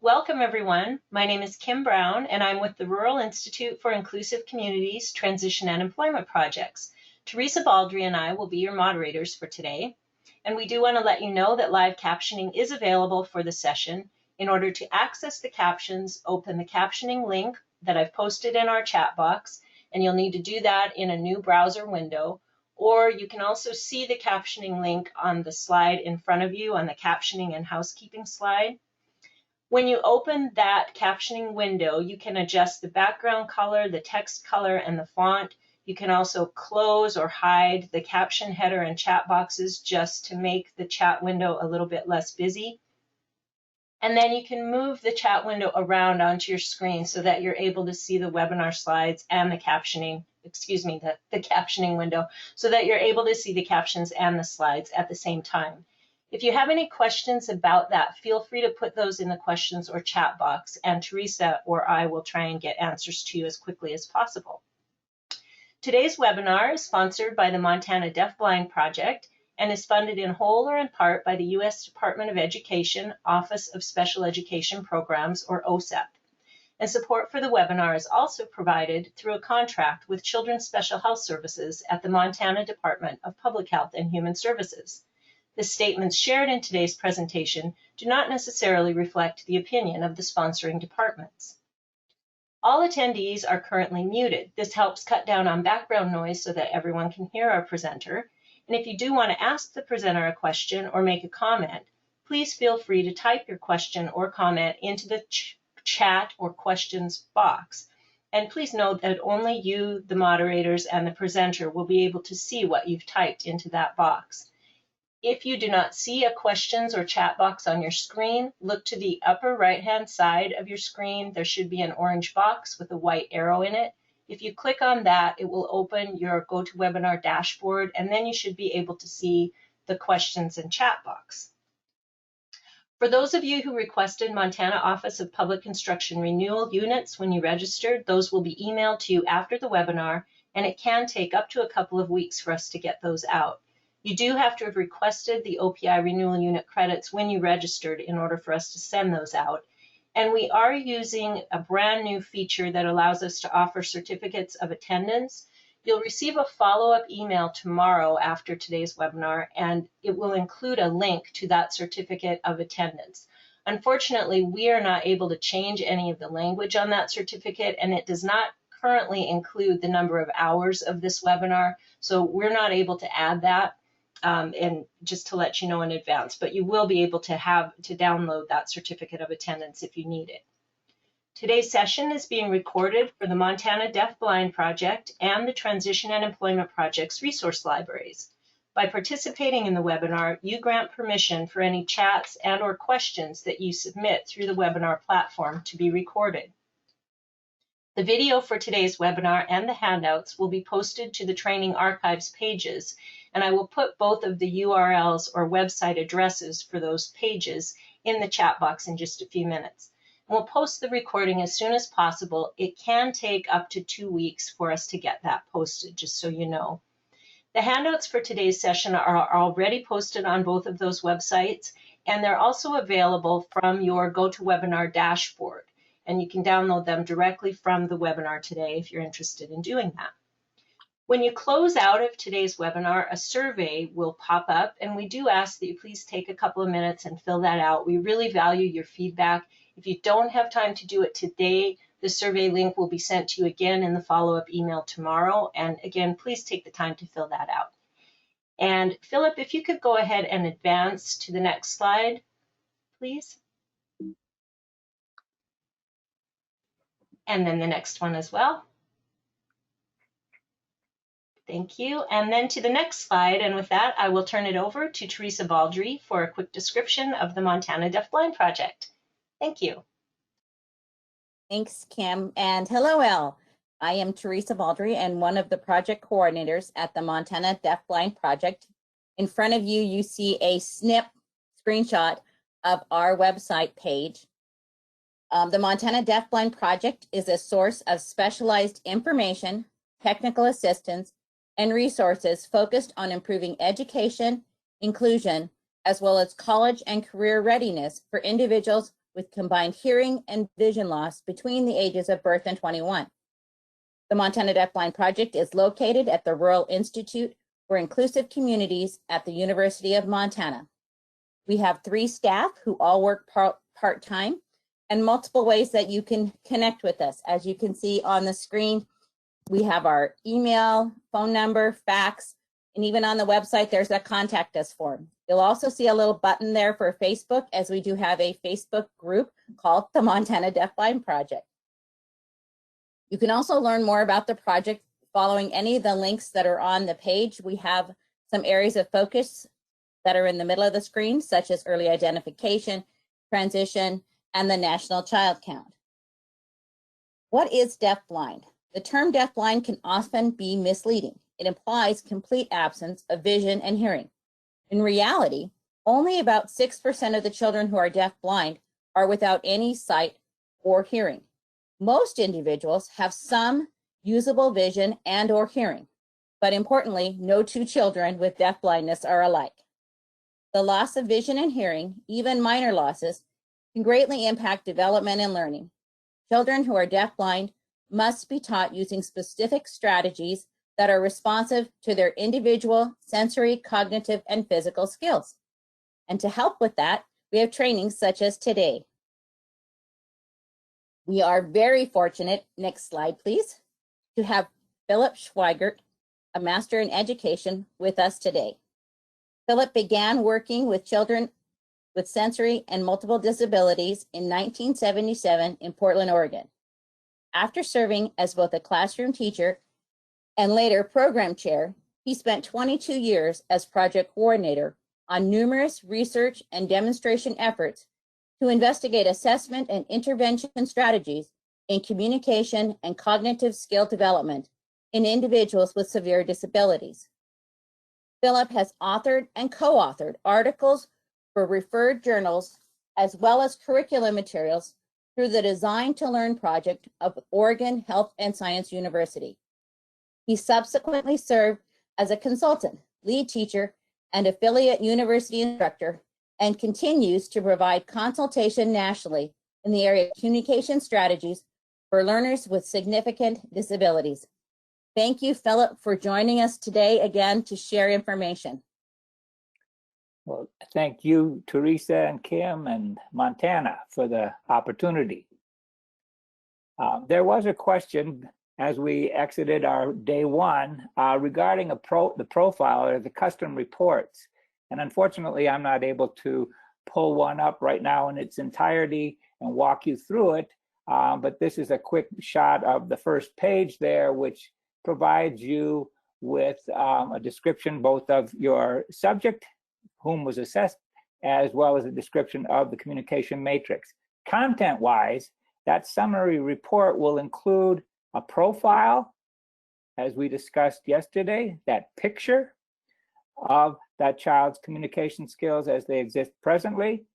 Welcome everyone. My name is Kim Brown and I'm with the Rural Institute for Inclusive Communities, Transition and Employment Projects. Teresa Baldry and I will be your moderators for today. And we do want to let you know that live captioning is available for the session. In order to access the captions, open the captioning link that I've posted in our chat box, and you'll need to do that in a new browser window. Or you can also see the captioning link on the slide in front of you on the captioning and housekeeping slide. When you open that captioning window, you can adjust the background color, the text color, and the font. You can also close or hide the caption header and chat boxes just to make the chat window a little bit less busy. And then you can move the chat window around onto your screen so that you're able to see the webinar slides and the captioning, the captioning window, so that you're able to see the captions and the slides at the same time. If you have any questions about that, feel free to put those in the questions or chat box, and Teresa or I will try and get answers to you as quickly as possible. Today's webinar is sponsored by the Montana Deafblind Project and is funded in whole or in part by the U.S. Department of Education, Office of Special Education Programs, or OSEP. And support for the webinar is also provided through a contract with Children's Special Health Services at the Montana Department of Public Health and Human Services. The statements shared in today's presentation do not necessarily reflect the opinion of the sponsoring departments. All attendees are currently muted. This helps cut down on background noise so that everyone can hear our presenter. And if you do want to ask the presenter a question or make a comment, please feel free to type your question or comment into the chat or questions box. And please note that only you, the moderators, and the presenter will be able to see what you've typed into that box. If you do not see a questions or chat box on your screen, look to the upper right-hand side of your screen. There should be an orange box with a white arrow in it. If you click on that, it will open your GoToWebinar dashboard, and then you should be able to see the questions and chat box. For those of you who requested Montana Office of Public Instruction renewal units when you registered, those will be emailed to you after the webinar, and it can take up to a couple of weeks for us to get those out. You do have to have requested the OPI renewal unit credits when you registered in order for us to send those out. And we are using a brand new feature that allows us to offer certificates of attendance. You'll receive a follow-up email tomorrow after today's webinar, and it will include a link to that certificate of attendance. Unfortunately, we are not able to change any of the language on that certificate, and it does not currently include the number of hours of this webinar, so we're not able to add that. And just to let you know in advance, but you will be able to download that certificate of attendance if you need it. Today's session is being recorded for the Montana Deafblind Project and the Transition and Employment Project's resource libraries. By participating in the webinar, you grant permission for any chats and or questions that you submit through the webinar platform to be recorded. The video for today's webinar and the handouts will be posted to the training archives pages, and I will put both of the URLs or website addresses for those pages in the chat box in just a few minutes. And we'll post the recording as soon as possible. It can take up to 2 weeks for us to get that posted, just so you know. The handouts for today's session are already posted on both of those websites, and they're also available from your GoToWebinar dashboard. And you can download them directly from the webinar today if you're interested in doing that. When you close out of today's webinar, a survey will pop up, and we do ask that you please take a couple of minutes and fill that out. We really value your feedback. If you don't have time to do it today, the survey link will be sent to you again in the follow-up email tomorrow. And again, please take the time to fill that out. And Philip, if you could go ahead and advance to the next slide, please. And then the next one as well. Thank you. And then to the next slide. And with that, I will turn it over to Teresa Baldry for a quick description of the Montana Deafblind Project. Thank you. Thanks, Kim. And hello, Elle. I am Teresa Baldry and one of the project coordinators at the Montana Deafblind Project. In front of you, you see a screenshot of our website page. The Montana Deafblind Project is a source of specialized information, technical assistance, and resources focused on improving education, inclusion, as well as college and career readiness for individuals with combined hearing and vision loss between the ages of birth and 21. The Montana Deafblind Project is located at the Rural Institute for Inclusive Communities at the University of Montana. We have 3 staff who all work part-time, and multiple ways that you can connect with us. As you can see on the screen, we have our email, phone number, fax, and even on the website, there's a contact us form. You'll also see a little button there for Facebook, as we do have a Facebook group called the Montana Deafblind Project. You can also learn more about the project following any of the links that are on the page. We have some areas of focus that are in the middle of the screen, such as early identification, transition, and the national child count. What is deafblind? The term deafblind can often be misleading. It implies complete absence of vision and hearing. In reality, only about 6% of the children who are deafblind are without any sight or hearing. Most individuals have some usable vision and or hearing, but importantly, no 2 children with deafblindness are alike. The loss of vision and hearing, even minor losses, can greatly impact development and learning. Children who are deafblind must be taught using specific strategies that are responsive to their individual sensory, cognitive, and physical skills. And to help with that, we have trainings such as today. We are very fortunate, next slide please, to have Philip Schweigert, a Master in Education, with us today. Philip began working with children with sensory and multiple disabilities in 1977 in Portland, Oregon. After serving as both a classroom teacher and later program chair, he spent 22 years as project coordinator on numerous research and demonstration efforts to investigate assessment and intervention strategies in communication and cognitive skill development in individuals with severe disabilities. Philip has authored and co-authored articles for referred journals, as well as curriculum materials through the Design to Learn project of Oregon Health and Science University. He subsequently served as a consultant, lead teacher, and affiliate university instructor, and continues to provide consultation nationally in the area of communication strategies for learners with significant disabilities. Thank you, Philip, for joining us today again to share information. Well, thank you, Teresa and Kim and Montana, for the opportunity. There was a question as we exited our day 1 regarding the profile or the custom reports. And unfortunately, I'm not able to pull one up right now in its entirety and walk you through it. But this is a quick shot of the first page there, which provides you with a description both of your subject, whom was assessed, as well as a description of the communication matrix. Content-wise, that summary report will include a profile, as we discussed yesterday, that picture of that child's communication skills as they exist presently,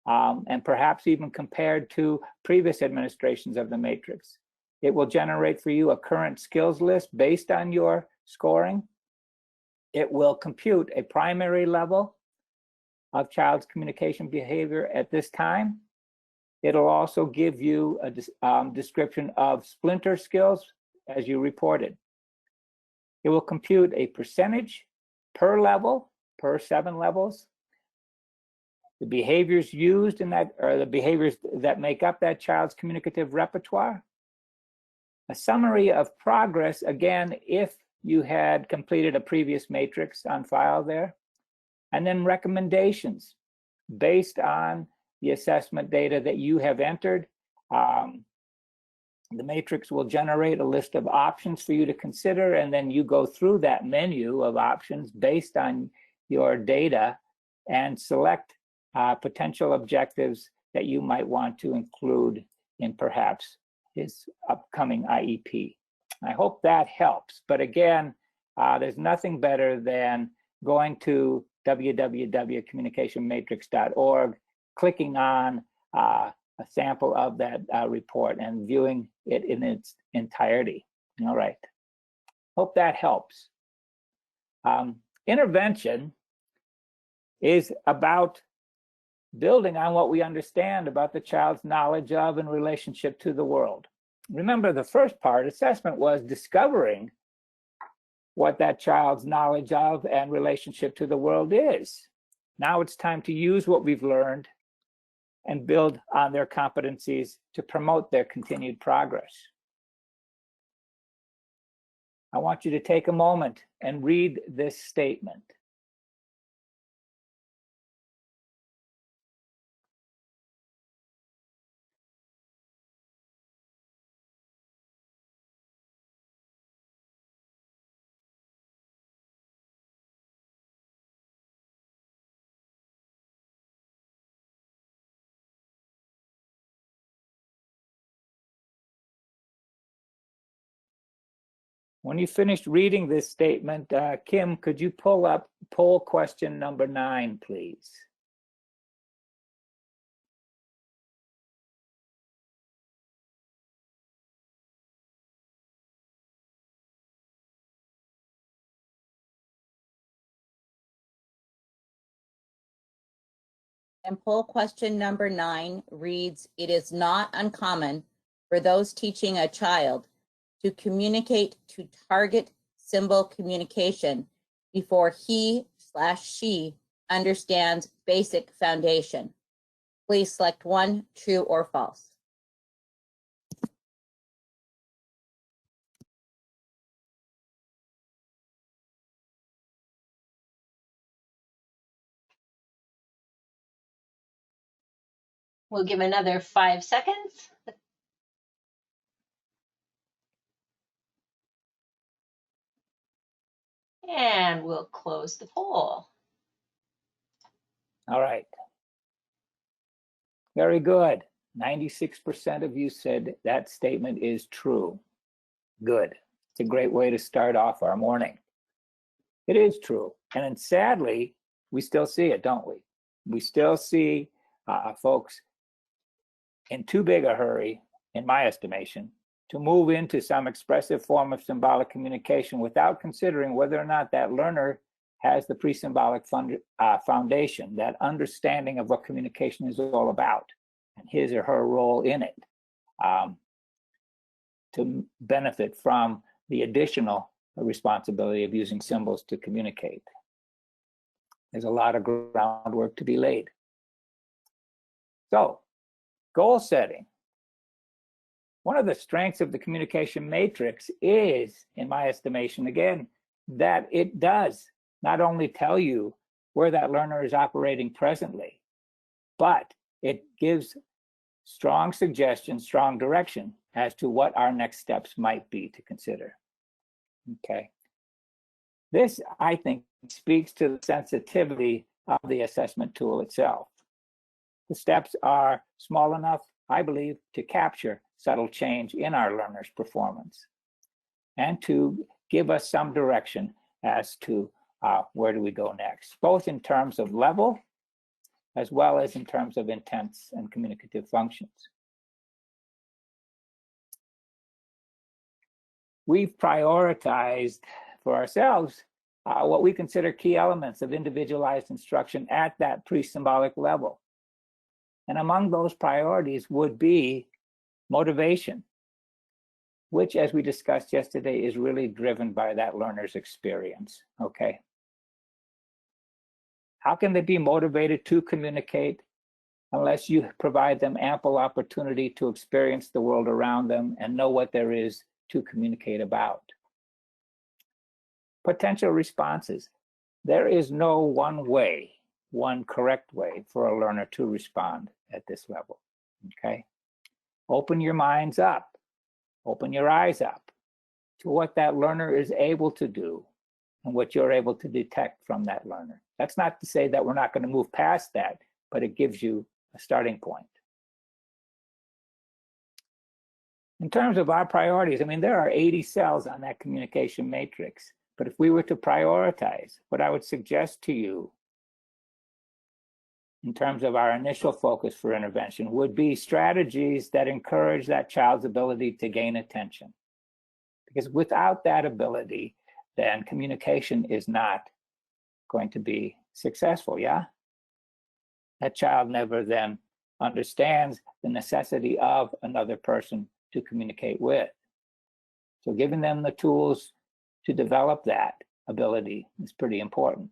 and perhaps even compared to previous administrations of the matrix. It will generate for you a current skills list based on your scoring. It will compute a primary level of child's communication behavior at this time. It'll also give you a description of splinter skills as you reported. It will compute a percentage per level, per 7 levels. The behaviors used in that, or the behaviors that make up that child's communicative repertoire. A summary of progress, again, if you had completed a previous matrix on file there. And then recommendations based on the assessment data that you have entered. The matrix will generate a list of options for you to consider, and then you go through that menu of options based on your data and select potential objectives that you might want to include in perhaps his upcoming IEP. I hope that helps. But again, there's nothing better than going to www.communicationmatrix.org, clicking on a sample of that report and viewing it in its entirety. All right. Hope that helps. Intervention is about building on what we understand about the child's knowledge of and relationship to the world. Remember, the first part, assessment, was discovering what that child's knowledge of and relationship to the world is. Now it's time to use what we've learned and build on their competencies to promote their continued progress. I want you to take a moment and read this statement. When you finished reading this statement, Kim, could you pull up poll question number 9, please? And poll question number 9 reads, it is not uncommon for those teaching a child to communicate to target symbol communication before he/she understands basic foundation. Please select 1, true or false. We'll give another 5 seconds. And we'll close the poll. All right. Very good. 96% of you said that statement is true. Good. It's a great way to start off our morning. It is true. And then sadly, we still see it, don't we? We still see folks in too big a hurry, in my estimation, to move into some expressive form of symbolic communication without considering whether or not that learner has the pre-symbolic foundation, that understanding of what communication is all about, and his or her role in it, to benefit from the additional responsibility of using symbols to communicate. There's a lot of groundwork to be laid. So, goal setting. One of the strengths of the communication matrix is, in my estimation, again, that it does not only tell you where that learner is operating presently, but it gives strong suggestions, strong direction as to what our next steps might be to consider. Okay. This, I think, speaks to the sensitivity of the assessment tool itself. The steps are small enough, I believe, to capture subtle change in our learners' performance and to give us some direction as to where do we go next, both in terms of level as well as in terms of intents and communicative functions. We've prioritized for ourselves what we consider key elements of individualized instruction at that pre-symbolic level. And among those priorities would be motivation, which, as we discussed yesterday, is really driven by that learner's experience, okay? How can they be motivated to communicate unless you provide them ample opportunity to experience the world around them and know what there is to communicate about? Potential responses. There is no one way, one correct way for a learner to respond at this level, okay? Open your minds up, open your eyes up to what that learner is able to do and what you're able to detect from that learner. That's not to say that we're not going to move past that, but it gives you a starting point. In terms of our priorities, I mean, there are 80 cells on that communication matrix, but if we were to prioritize, what I would suggest to you in terms of our initial focus for intervention would be strategies that encourage that child's ability to gain attention. Because without that ability, then communication is not going to be successful, yeah? that child never then understands the necessity of another person to communicate with. So giving them the tools to develop that ability is pretty important.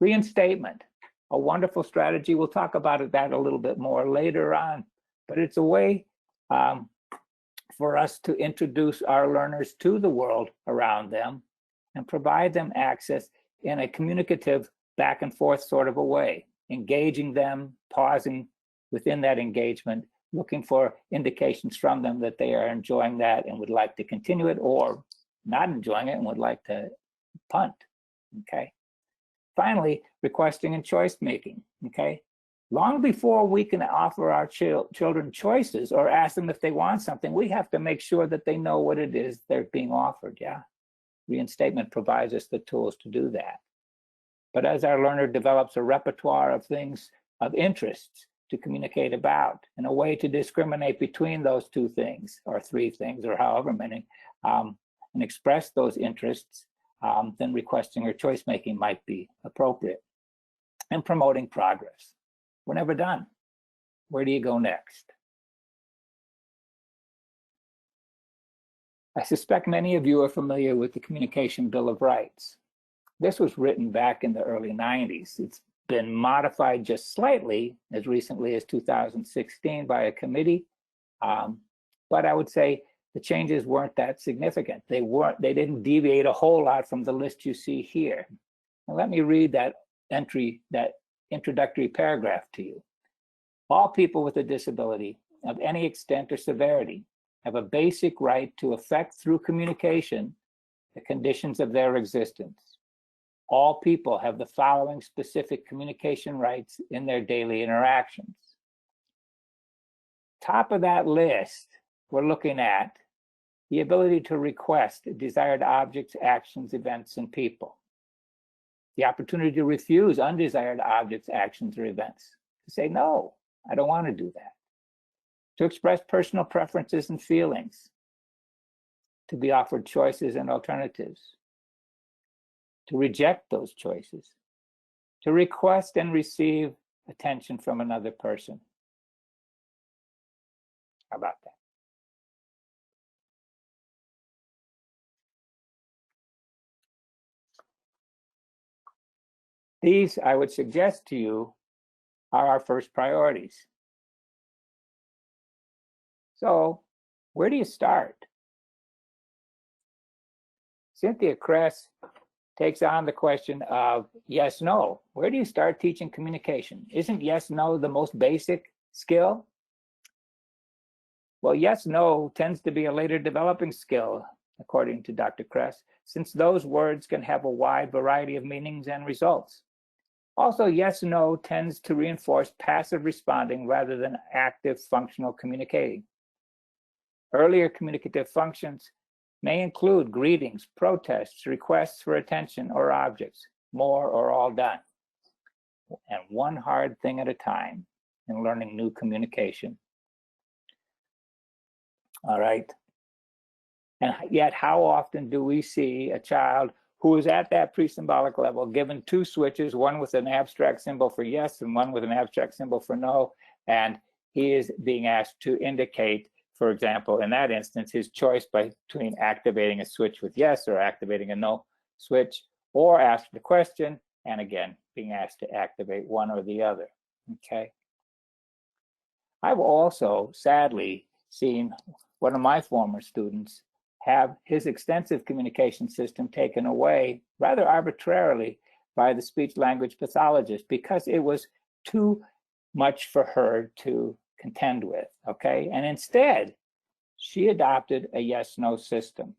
Reinstatement, a wonderful strategy. We'll talk about that a little bit more later on, but it's a way for us to introduce our learners to the world around them and provide them access in a communicative back and forth sort of a way, engaging them, pausing within that engagement, looking for indications from them that they are enjoying that and would like to continue it, or not enjoying it and would like to punt, okay? Finally, requesting and choice making, okay? Long before we can offer our children choices or ask them if they want something, we have to make sure that they know what it is they're being offered, yeah? Reinstatement provides us the tools to do that. But as our learner develops a repertoire of things, of interests to communicate about, and a way to discriminate between those two things, or three things, or however many, and express those interests, then requesting or choice making might be appropriate. And promoting progress. We're never done. Where do you go next? I suspect many of you are familiar with the Communication Bill of Rights. This was written back in the early 90s. It's been modified just slightly as recently as 2016 by a committee, but I would say the changes weren't that significant. They didn't deviate a whole lot from the list you see here. Now let me read that introductory paragraph to you. All people with a disability of any extent or severity have a basic right to affect through communication the conditions of their existence. All people have the following specific communication rights in their daily interactions. Top of that list, we're looking at the ability to request desired objects, actions, events, and people. The opportunity to refuse undesired objects, actions, or events. To say, no, I don't want to do that. To express personal preferences and feelings. To be offered choices and alternatives. To reject those choices. To request and receive attention from another person. How about that? These, I would suggest to you, are our first priorities. So, where do you start? Cynthia Kress takes on the question of yes, no. Where do you start teaching communication? Isn't yes, no the most basic skill? Well, yes, no tends to be a later developing skill, according to Dr. Kress, since those words can have a wide variety of meanings and results. Also, yes, no tends to reinforce passive responding rather than active functional communicating. Earlier communicative functions may include greetings, protests, requests for attention or objects, more or all done. And one hard thing at a time in learning new communication. All right. And yet, how often do we see a child who is at that pre-symbolic level given two switches, one with an abstract symbol for yes and one with an abstract symbol for no, and he is being asked to indicate, for example, in that instance, his choice between activating a switch with yes or activating a no switch, or ask the question, and again, being asked to activate one or the other, okay? I've also, sadly, seen one of my former students have his extensive communication system taken away rather arbitrarily by the speech-language pathologist because it was too much for her to contend with, okay? And instead, she adopted a yes-no system.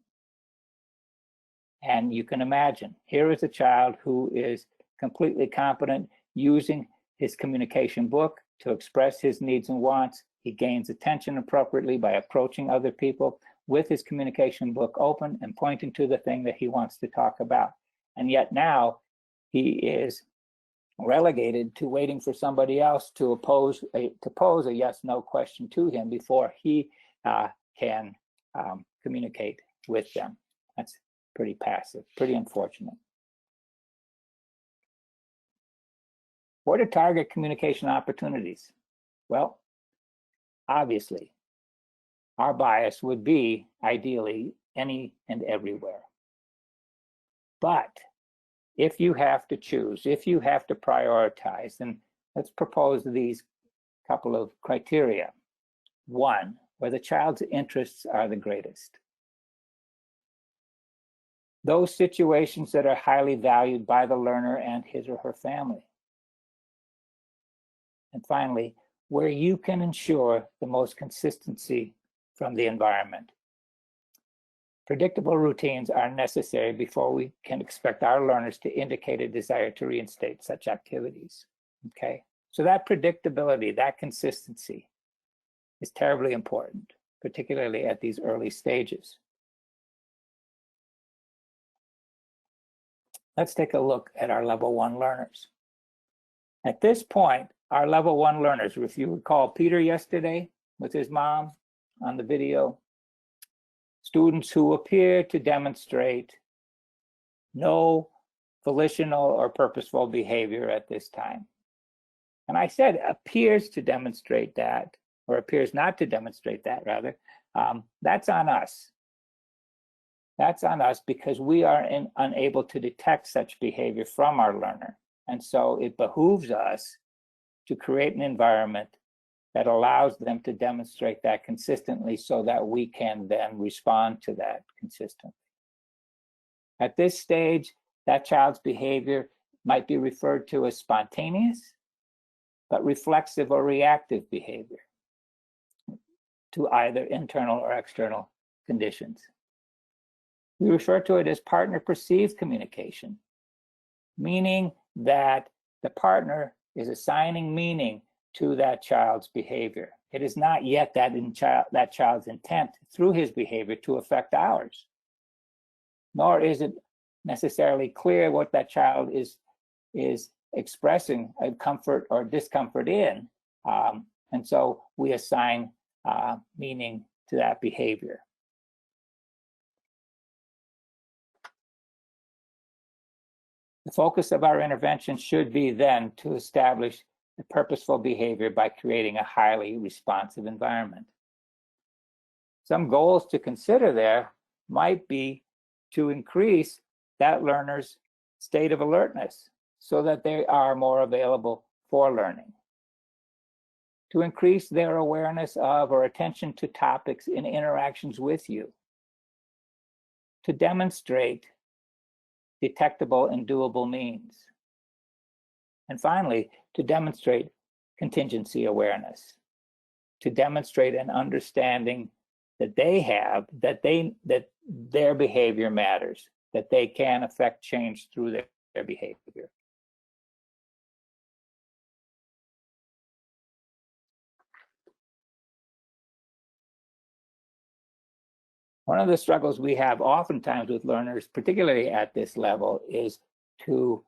And you can imagine, here is a child who is completely competent using his communication book to express his needs and wants. He gains attention appropriately by approaching other people with his communication book open and pointing to the thing that he wants to talk about. And yet now he is relegated to waiting for somebody else to pose a yes-no question to him before he can communicate with them. That's pretty passive, pretty unfortunate. Where to target communication opportunities? Well, obviously, our bias would be ideally any and everywhere. But if you have to choose, if you have to prioritize, then let's propose these couple of criteria. One, where the child's interests are the greatest. Those situations that are highly valued by the learner and his or her family. And finally, where you can ensure the most consistency from the environment. Predictable routines are necessary before we can expect our learners to indicate a desire to reinstate such activities. Okay, so that predictability, that consistency is terribly important, particularly at these early stages. Let's take a look at our level 1 learners. At this point, our level 1 learners, if you recall Peter yesterday with his mom on the video, students who appear to demonstrate no volitional or purposeful behavior at this time. And I said appears to demonstrate that, or appears not to demonstrate that rather, that's on us. That's on us because we are unable to detect such behavior from our learner. And so it behooves us to create an environment that allows them to demonstrate that consistently so that we can then respond to that consistently. At this stage, that child's behavior might be referred to as spontaneous, but reflexive or reactive behavior to either internal or external conditions. We refer to it as partner perceived communication, meaning that the partner is assigning meaning to that child's behavior. It is not yet that child's intent through his behavior to affect ours, nor is it necessarily clear what that child is expressing a comfort or discomfort in. And so we assign meaning to that behavior. The focus of our intervention should be then to establish the purposeful behavior by creating a highly responsive environment. Some goals to consider there might be to increase that learner's state of alertness so that they are more available for learning. To increase their awareness of or attention to topics in interactions with you. To demonstrate detectable and doable means. And finally, to demonstrate contingency awareness, to demonstrate an understanding that they have, that their behavior matters, that they can affect change through their behavior. One of the struggles we have oftentimes with learners, particularly at this level, is to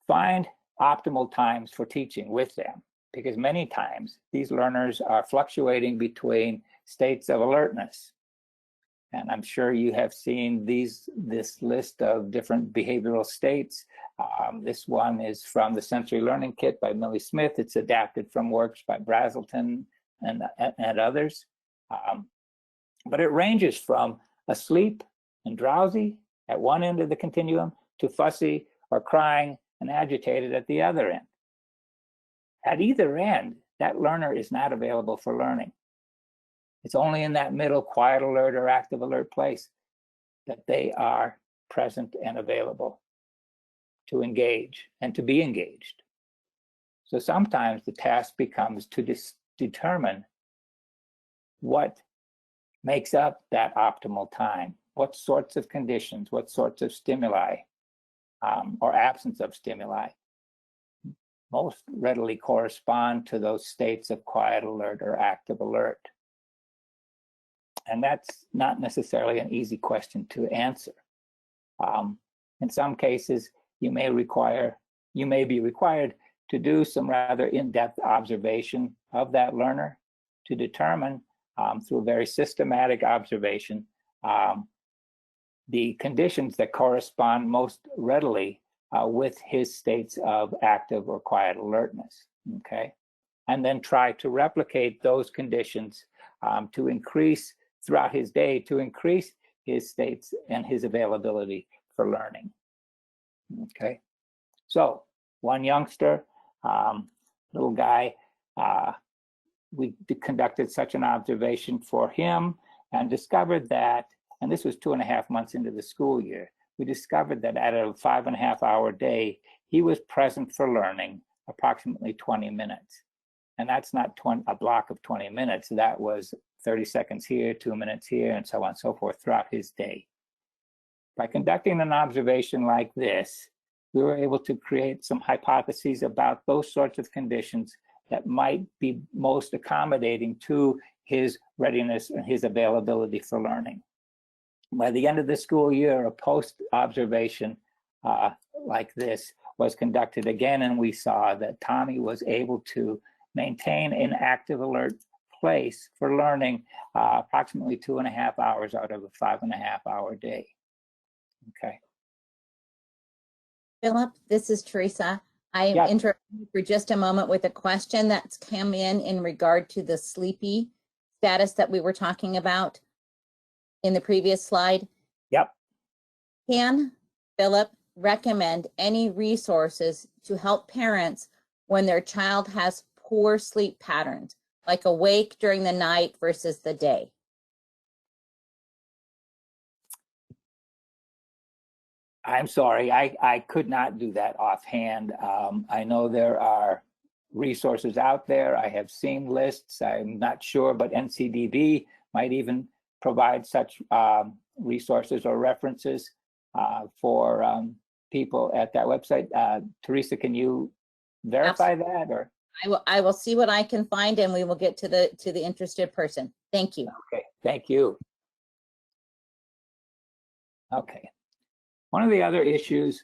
find optimal times for teaching with them, because many times these learners are fluctuating between states of alertness. And I'm sure you have seen this list of different behavioral states. This one is from the Sensory Learning Kit by Millie Smith. It's adapted from works by Brazelton and others. But it ranges from asleep and drowsy at one end of the continuum to fussy or crying and agitated at the other end. At either end, that learner is not available for learning. It's only in that middle quiet alert or active alert place that they are present and available to engage and to be engaged. So sometimes the task becomes to determine what makes up that optimal time, what sorts of conditions, what sorts of stimuli or absence of stimuli most readily correspond to those states of quiet alert or active alert. And that's not necessarily an easy question to answer. In some cases, you may be required to do some rather in-depth observation of that learner to determine through very systematic observation the conditions that correspond most readily with his states of active or quiet alertness, okay? And then try to replicate those conditions to increase throughout his day, to increase his states and his availability for learning, okay? So one youngster, little guy, we conducted such an observation for him and discovered that, and this was 2.5 months into the school year, we discovered that at a 5.5-hour day, he was present for learning approximately 20 minutes. And that's not a block of 20 minutes. That was 30 seconds here, 2 minutes here, and so on and so forth throughout his day. By conducting an observation like this, we were able to create some hypotheses about those sorts of conditions that might be most accommodating to his readiness and his availability for learning. By the end of the school year, a post-observation like this was conducted again, and we saw that Tommy was able to maintain an active alert place for learning approximately 2.5 hours out of a 5.5-hour day. Okay. Philip, this is Teresa. I am interrupting you for just a moment with a question that's come in regard to the sleepy status that we were talking about in the previous slide. Yep. Can Philip recommend any resources to help parents when their child has poor sleep patterns, like awake during the night versus the day? I'm sorry, I could not do that offhand. I know there are resources out there. I have seen lists. I'm not sure, but NCDB might even provide such resources or references for people at that website. Teresa, can you verify that? Or I will see what I can find, and we will get to the interested person. Thank you. Okay, thank you. Okay. One of the other issues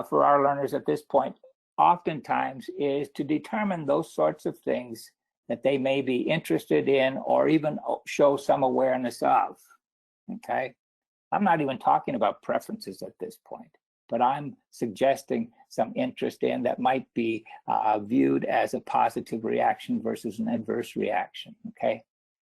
for our learners at this point oftentimes is to determine those sorts of things that they may be interested in or even show some awareness of, okay? I'm not even talking about preferences at this point, but I'm suggesting some interest in that might be viewed as a positive reaction versus an adverse reaction, okay?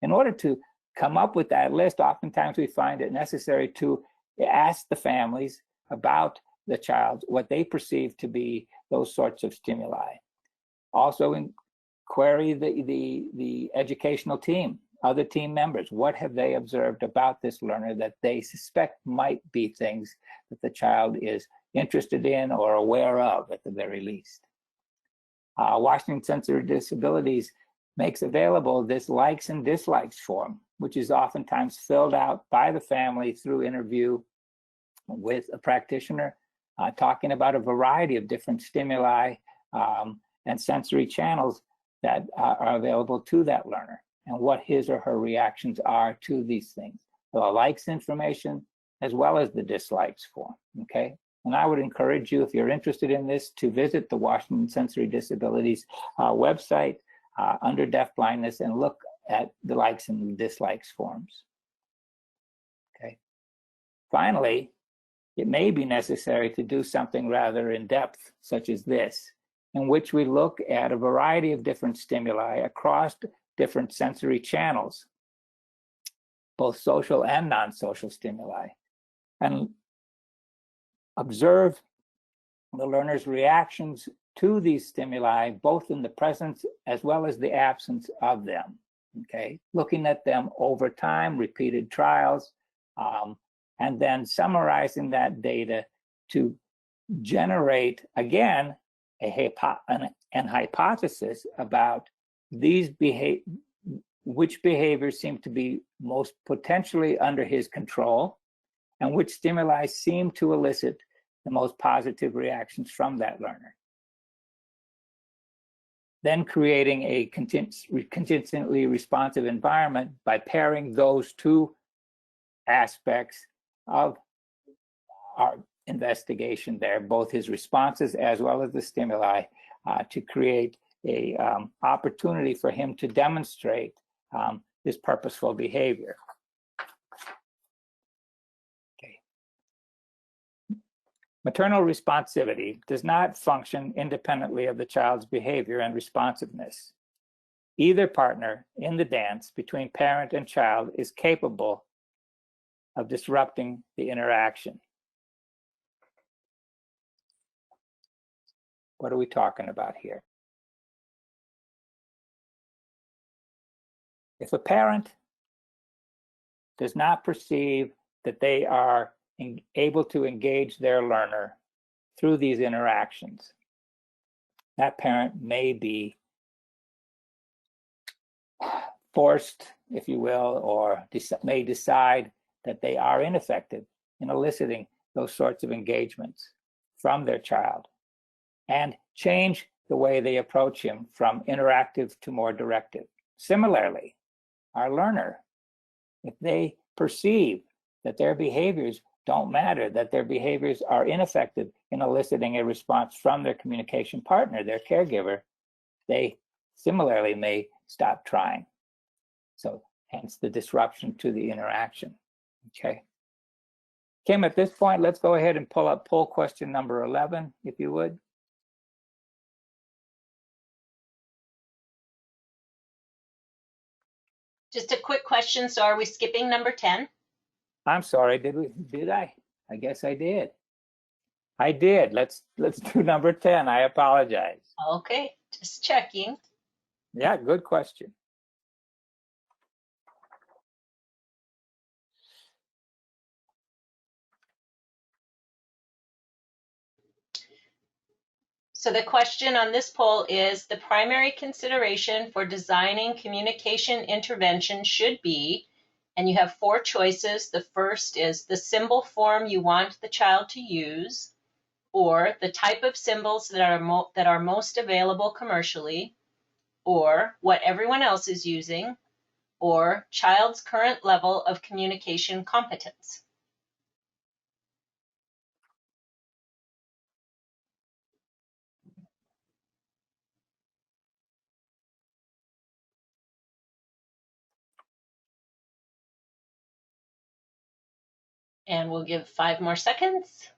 In order to come up with that list, oftentimes we find it necessary to ask the families about the child, what they perceive to be those sorts of stimuli. Also query the educational team, other team members. What have they observed about this learner that they suspect might be things that the child is interested in or aware of at the very least? Washington Center for Disabilities makes available this likes and dislikes form, which is oftentimes filled out by the family through interview with a practitioner, talking about a variety of different stimuli and sensory channels that are available to that learner and what his or her reactions are to these things. The likes information as well as the dislikes form, okay? And I would encourage you, if you're interested in this, to visit the Washington Sensory Disabilities website under deafblindness and look at the likes and dislikes forms, okay? Finally, it may be necessary to do something rather in depth, such as this, in which we look at a variety of different stimuli across different sensory channels, both social and non-social stimuli, and observe the learner's reactions to these stimuli, both in the presence as well as the absence of them, okay? Looking at them over time, repeated trials, and then summarizing that data to generate, again, an hypothesis about which behaviors seem to be most potentially under his control and which stimuli seem to elicit the most positive reactions from that learner. Then creating a consistently responsive environment by pairing those two aspects of our investigation there, both his responses as well as the stimuli, to create a opportunity for him to demonstrate this purposeful behavior. Okay. Maternal responsivity does not function independently of the child's behavior and responsiveness. Either partner in the dance between parent and child is capable of disrupting the interaction. What are we talking about here? If a parent does not perceive that they are able to engage their learner through these interactions, that parent may be forced, if you will, or may decide that they are ineffective in eliciting those sorts of engagements from their child and change the way they approach him from interactive to more directive. Similarly, our learner, if they perceive that their behaviors don't matter, that their behaviors are ineffective in eliciting a response from their communication partner, their caregiver, they similarly may stop trying. So hence the disruption to the interaction. Okay. Kim, at this point, let's go ahead and pull up poll question number 11, if you would. Just a quick question. So are we skipping number 10? I'm sorry, did I? I guess I did. I did. Let's do number 10. I apologize. Okay, just checking. Yeah, good question. So the question on this poll is, the primary consideration for designing communication intervention should be, and you have 4 choices. The first is the symbol form you want the child to use, or the type of symbols that are most available commercially, or what everyone else is using, or child's current level of communication competence. And we'll give 5 more seconds.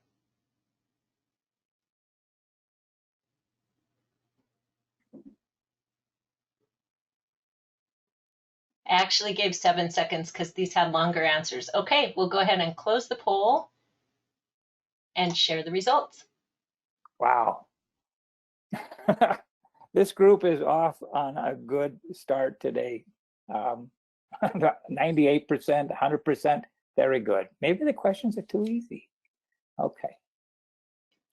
I actually gave 7 seconds because these had longer answers. Okay, we'll go ahead and close the poll and share the results. Wow. This group is off on a good start today. 98%, 100%, very good. Maybe the questions are too easy. Okay.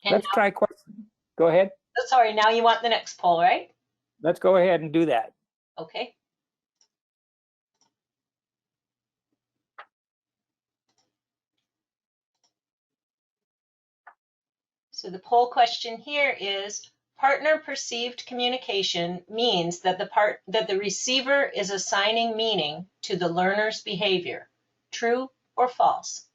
And Let's try question. Go ahead. sorry, now you want the next poll, right? Let's go ahead and do that. Okay. So the poll question here is, partner perceived communication means that the receiver is assigning meaning to the learner's behavior. True or false?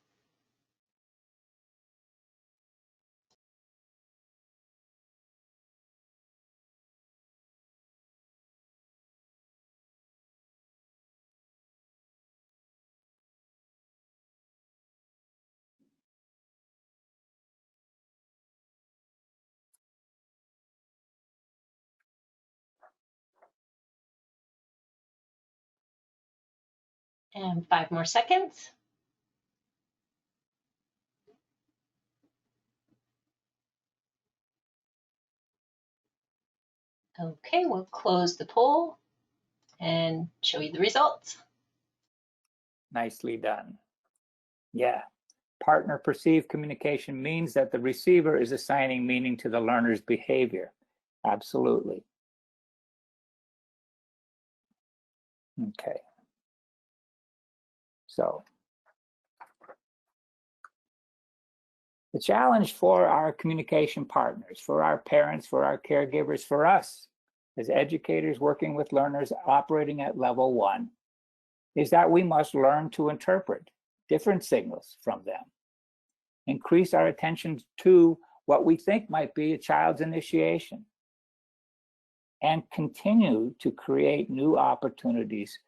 And 5 more seconds. Okay, we'll close the poll and show you the results. Nicely done. Yeah. Partner perceived communication means that the receiver is assigning meaning to the learner's behavior. Absolutely. Okay. So the challenge for our communication partners, for our parents, for our caregivers, for us as educators working with learners operating at level 1, is that we must learn to interpret different signals from them, increase our attention to what we think might be a child's initiation, and continue to create new opportunities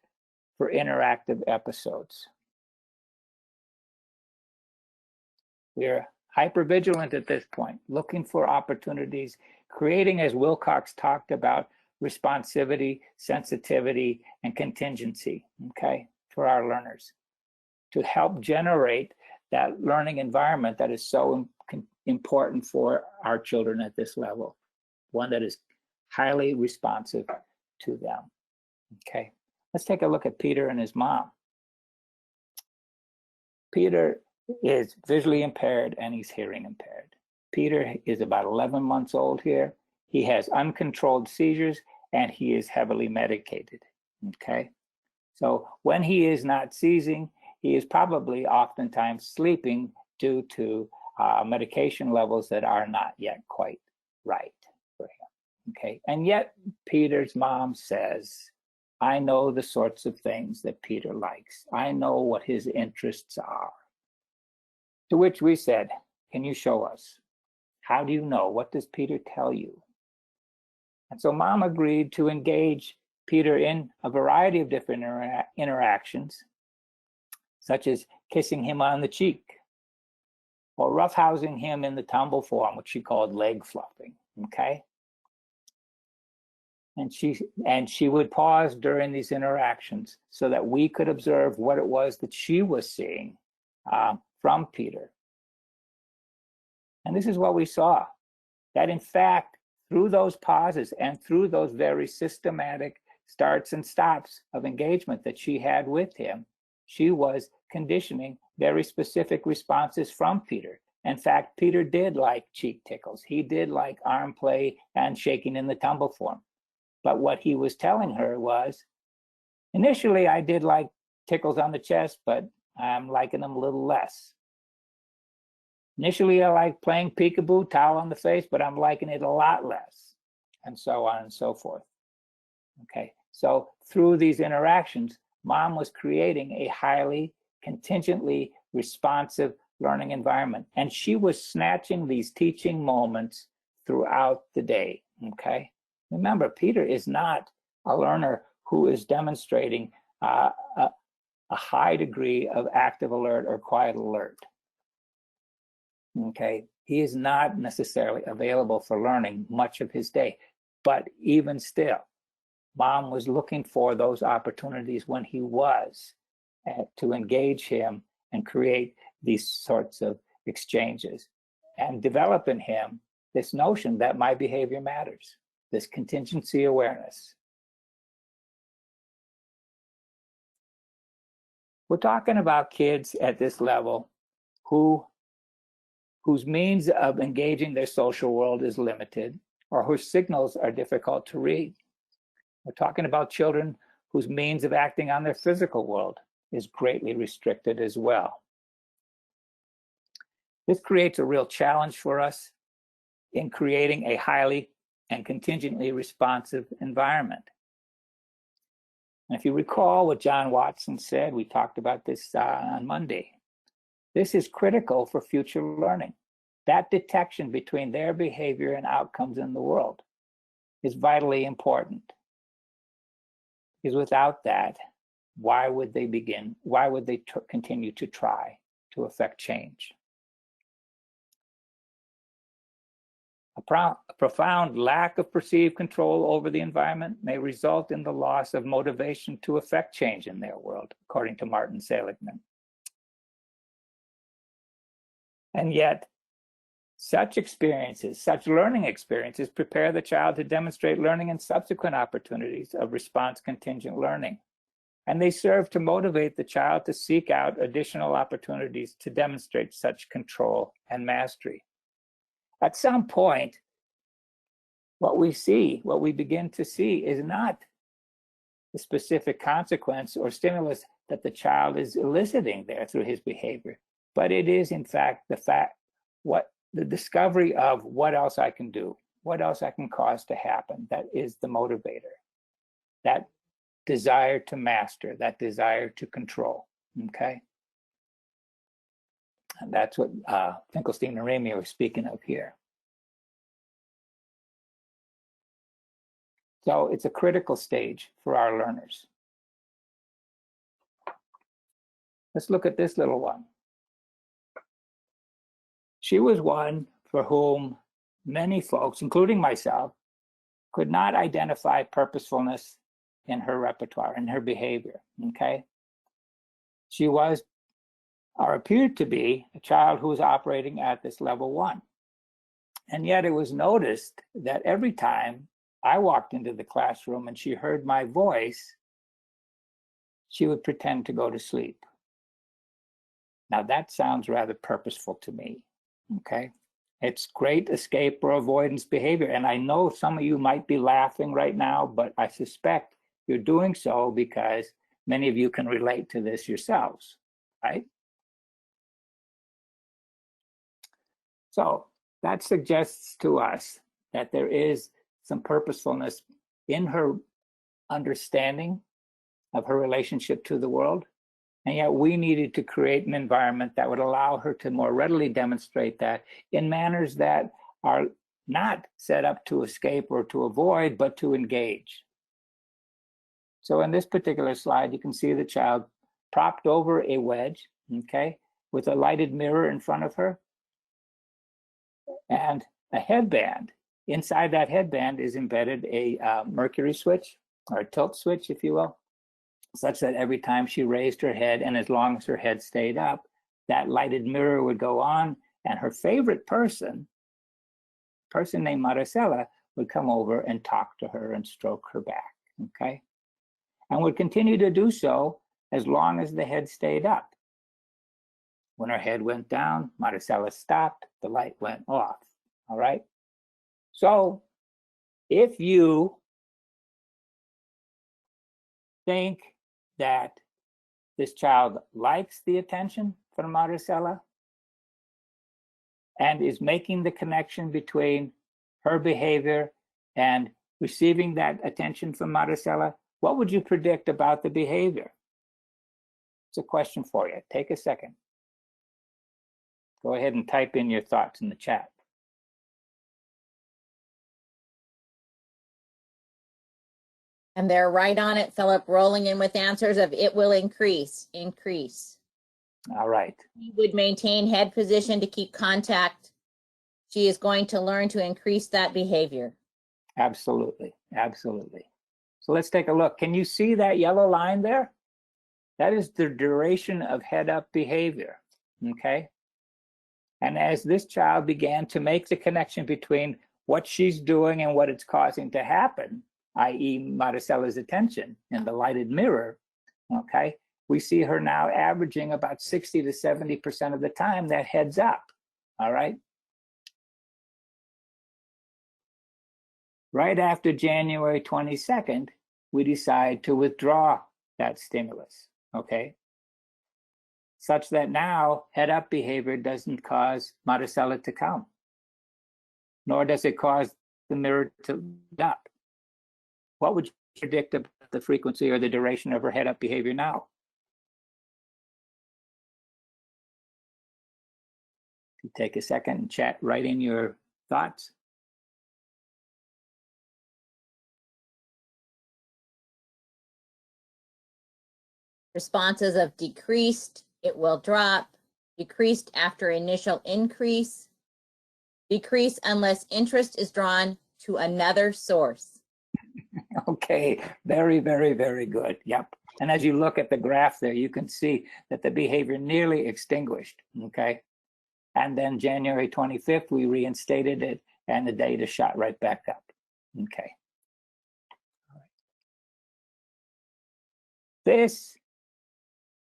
for interactive episodes. We're hypervigilant at this point, looking for opportunities, creating, as Wilcox talked about, responsivity, sensitivity, and contingency, okay, for our learners to help generate that learning environment that is so important for our children at this level, one that is highly responsive to them. Okay, let's take a look at Peter and his mom. Peter is visually impaired and he's hearing impaired. Peter is about 11 months old here. He has uncontrolled seizures and he is heavily medicated. Okay, so when he is not seizing, he is probably oftentimes sleeping due to medication levels that are not yet quite right for him. Okay, and yet Peter's mom says, I know the sorts of things that Peter likes. I know what his interests are. To which we said, can you show us? How do you know? What does Peter tell you? And so mom agreed to engage Peter in a variety of different interactions, such as kissing him on the cheek, or roughhousing him in the tumble form, which she called leg fluffing, okay? And she would pause during these interactions so that we could observe what it was that she was seeing from Peter. And this is what we saw, that in fact, through those pauses and through those very systematic starts and stops of engagement that she had with him, she was conditioning very specific responses from Peter. In fact, Peter did like cheek tickles. He did like arm play and shaking in the tumble form. But what he was telling her was, initially I did like tickles on the chest, but I'm liking them a little less. Initially I liked playing peekaboo, towel on the face, but I'm liking it a lot less, and so on and so forth. Okay, so through these interactions, mom was creating a highly contingently responsive learning environment. And she was snatching these teaching moments throughout the day, okay? Remember, Peter is not a learner who is demonstrating a high degree of active alert or quiet alert, okay? He is not necessarily available for learning much of his day, but even still, mom was looking for those opportunities when he was to engage him and create these sorts of exchanges and develop in him this notion that my behavior matters, this contingency awareness. We're talking about kids at this level whose means of engaging their social world is limited or whose signals are difficult to read. We're talking about children whose means of acting on their physical world is greatly restricted as well. This creates a real challenge for us in creating a highly and contingently responsive environment. And if you recall what John Watson said, we talked about this on Monday, this is critical for future learning. That detection between their behavior and outcomes in the world is vitally important. Because without that, why would they continue to try to affect change? A profound lack of perceived control over the environment may result in the loss of motivation to affect change in their world, according to Martin Seligman. And yet, such experiences, such learning experiences, prepare the child to demonstrate learning in subsequent opportunities of response contingent learning. And they serve to motivate the child to seek out additional opportunities to demonstrate such control and mastery. At some point, what we begin to see is not the specific consequence or stimulus that the child is eliciting there through his behavior, but it is in fact the discovery of what else I can do, what else I can cause to happen that is the motivator, that desire to master, that desire to control, okay? And that's what Finkelstein and Ramey are speaking of here. So it's a critical stage for our learners. Let's look at this little one. She was one for whom many folks, including myself, could not identify purposefulness in her repertoire, in her behavior, okay? She was, or appeared to be, a child who was operating at this level 1. And yet it was noticed that every time I walked into the classroom and she heard my voice, she would pretend to go to sleep. Now that sounds rather purposeful to me, okay? It's great escape or avoidance behavior. And I know some of you might be laughing right now, but I suspect you're doing so because many of you can relate to this yourselves, right? So that suggests to us that there is some purposefulness in her understanding of her relationship to the world. And yet we needed to create an environment that would allow her to more readily demonstrate that in manners that are not set up to escape or to avoid, but to engage. So in this particular slide, you can see the child propped over a wedge, okay, with a lighted mirror in front of her and a headband. Inside that headband is embedded a mercury switch, or a tilt switch, if you will, such that every time she raised her head, and as long as her head stayed up, that lighted mirror would go on, and her favorite person named Maricela, would come over and talk to her and stroke her back, okay? And would continue to do so as long as the head stayed up. When her head went down, Maricela stopped, the light went off, all right? So if you think that this child likes the attention from Maricela and is making the connection between her behavior and receiving that attention from Maricela, what would you predict about the behavior? It's a question for you. Take a second. Go ahead and type in your thoughts in the chat. And they're right on it, Philip, rolling in with answers of it will increase. All right. She would maintain head position to keep contact. She is going to learn to increase that behavior. Absolutely, absolutely. So let's take a look. Can you see that yellow line there? That is the duration of head up behavior, okay? And as this child began to make the connection between what she's doing and what it's causing to happen, i.e. Maricela's attention in the lighted mirror, okay, we see her now averaging about 60 to 70% of the time that head's up, all right? Right after January 22nd, we decide to withdraw that stimulus, okay? Such that now head up behavior doesn't cause Maricela to come, nor does it cause the mirror to up. What would you predict about the frequency or the duration of her head up behavior now? You take a second and chat, write in your thoughts. Responses of decreased, it will drop, decreased after initial increase, decrease unless interest is drawn to another source. Okay, very, very, very good. Yep. And as you look at the graph there, you can see that the behavior nearly extinguished, okay? And then January 25th, we reinstated it and the data shot right back up, okay? All right. This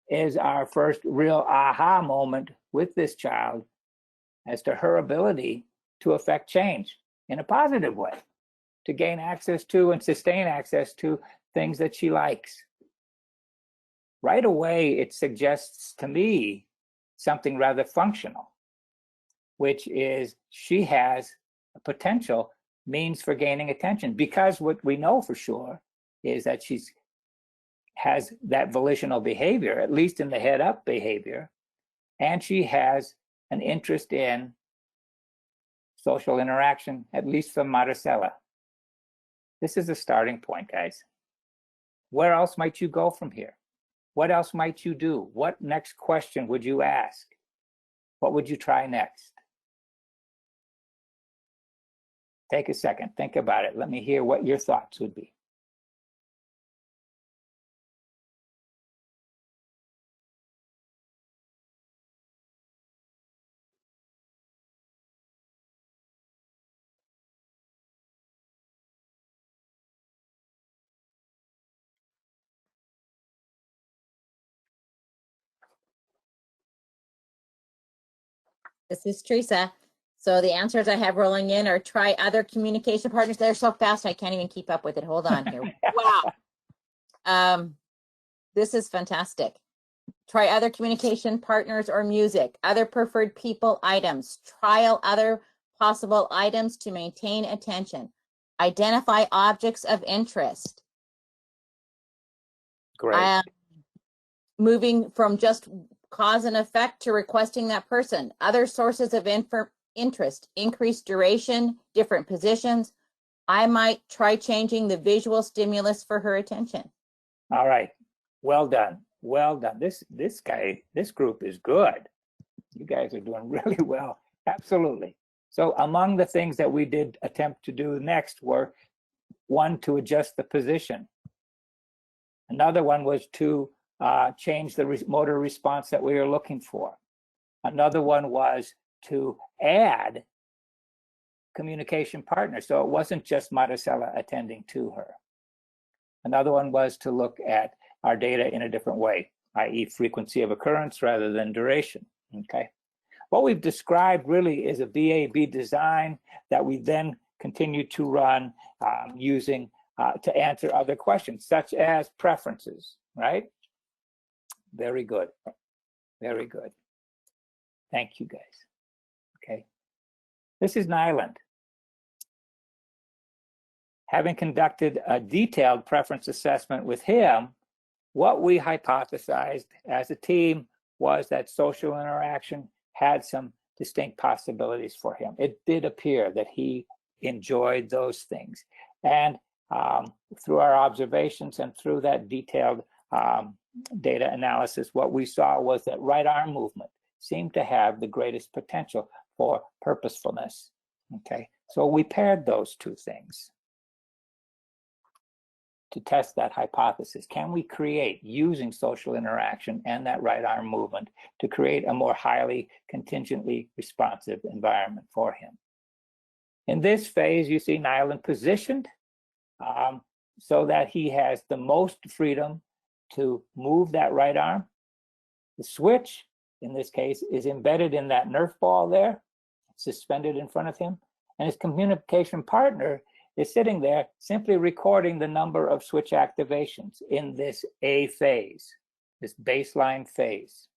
is our first real aha moment with this child as to her ability to affect change in a positive way, to gain access to and sustain access to things that she likes. Right away, it suggests to me something rather functional, which is she has a potential means for gaining attention, because what we know for sure is that she has that volitional behavior, at least in the head up behavior, and she has an interest in social interaction, at least from Maricela. This is a starting point, guys. Where else might you go from here? What else might you do? What next question would you ask? What would you try next? Take a second, think about it. Let me hear what your thoughts would be. This is Teresa. So the answers I have rolling in are try other communication partners. They're so fast I can't even keep up with it. Hold on here. Wow. This is fantastic. Try other communication partners or music, other preferred people items, trial other possible items to maintain attention, identify objects of interest. Great. Moving from just cause and effect to requesting that person, other sources of interest, increased duration, different positions. I might try changing the visual stimulus for her attention. All right. Well done. Well done. This group is good. You guys are doing really well. Absolutely. So among the things that we did attempt to do next were, one, to adjust the position. Another one was to change the motor response that we were looking for. Another one was to add communication partners. So it wasn't just Maricela attending to her. Another one was to look at our data in a different way, i.e. frequency of occurrence rather than duration, okay? What we've described really is a VAB design that we then continue to run using to answer other questions, such as preferences, right? Very good, very good. Thank you, guys, okay? This is Nyland. Having conducted a detailed preference assessment with him, what we hypothesized as a team was that social interaction had some distinct possibilities for him. It did appear that he enjoyed those things. And through our observations and through that detailed data analysis, what we saw was that right arm movement seemed to have the greatest potential for purposefulness, okay? So we paired those two things to test that hypothesis. Can we create, using social interaction and that right arm movement, to create a more highly contingently responsive environment for him? In this phase, you see Nyland positioned so that he has the most freedom to move that right arm. The switch, in this case, is embedded in that Nerf ball there, suspended in front of him, and his communication partner is sitting there simply recording the number of switch activations in this A phase, this baseline phase.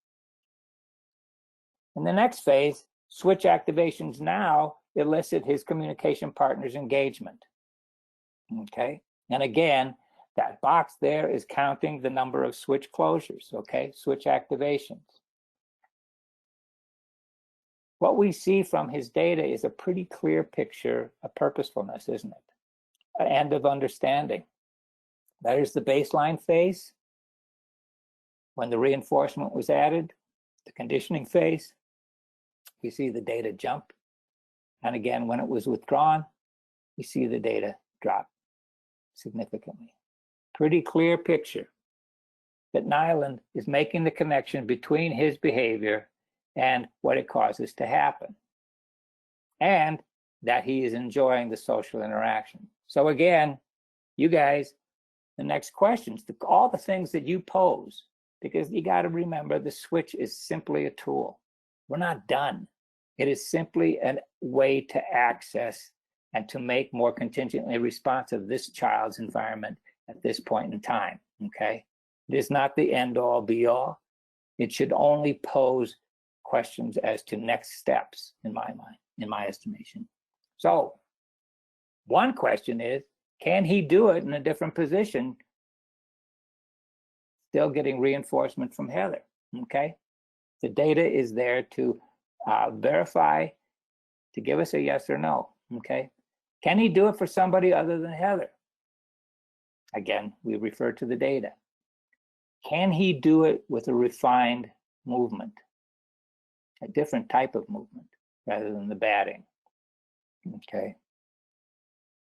In the next phase, switch activations now elicit his communication partner's engagement, okay? And again, that box there is counting the number of switch closures, okay? Switch activations. What we see from his data is a pretty clear picture of purposefulness, isn't it? And of understanding. That is the baseline phase, when the reinforcement was added, the conditioning phase. We see the data jump. And again, when it was withdrawn, we see the data drop significantly. Pretty clear picture that Nyland is making the connection between his behavior and what it causes to happen, and that he is enjoying the social interaction. So again, you guys, the next questions, all the things that you pose, because you got to remember the switch is simply a tool. We're not done. It is simply a way to access and to make more contingently responsive this child's environment at this point in time, okay? It is not the end all be all. It should only pose questions as to next steps in my mind, in my estimation. So one question is, can he do it in a different position, still getting reinforcement from Heather, okay? The data is there to verify, to give us a yes or no, okay? Can he do it for somebody other than Heather? Again, we refer to the data. Can he do it with a refined movement, a different type of movement rather than the batting, okay?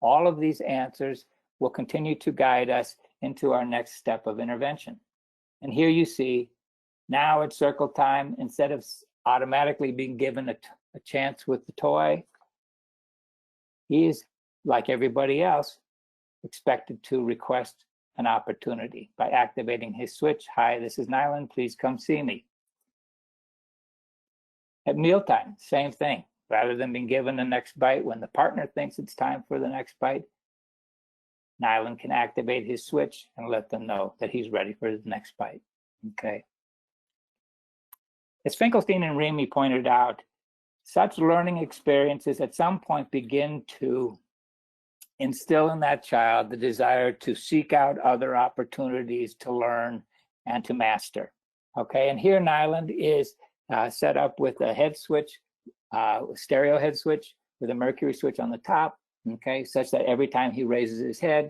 All of these answers will continue to guide us into our next step of intervention. And here you see, now at circle time, instead of automatically being given a chance with the toy, he is, like everybody else, expected to request an opportunity by activating his switch. Hi, this is Nyland, please come see me. At mealtime, same thing. Rather than being given the next bite when the partner thinks it's time for the next bite, Nyland can activate his switch and let them know that he's ready for the next bite. Okay. As Finkelstein and Remy pointed out, such learning experiences at some point begin to instill in that child the desire to seek out other opportunities to learn and to master. Okay, and here Nyland is set up with a head switch, stereo head switch with a mercury switch on the top, okay, such that every time he raises his head,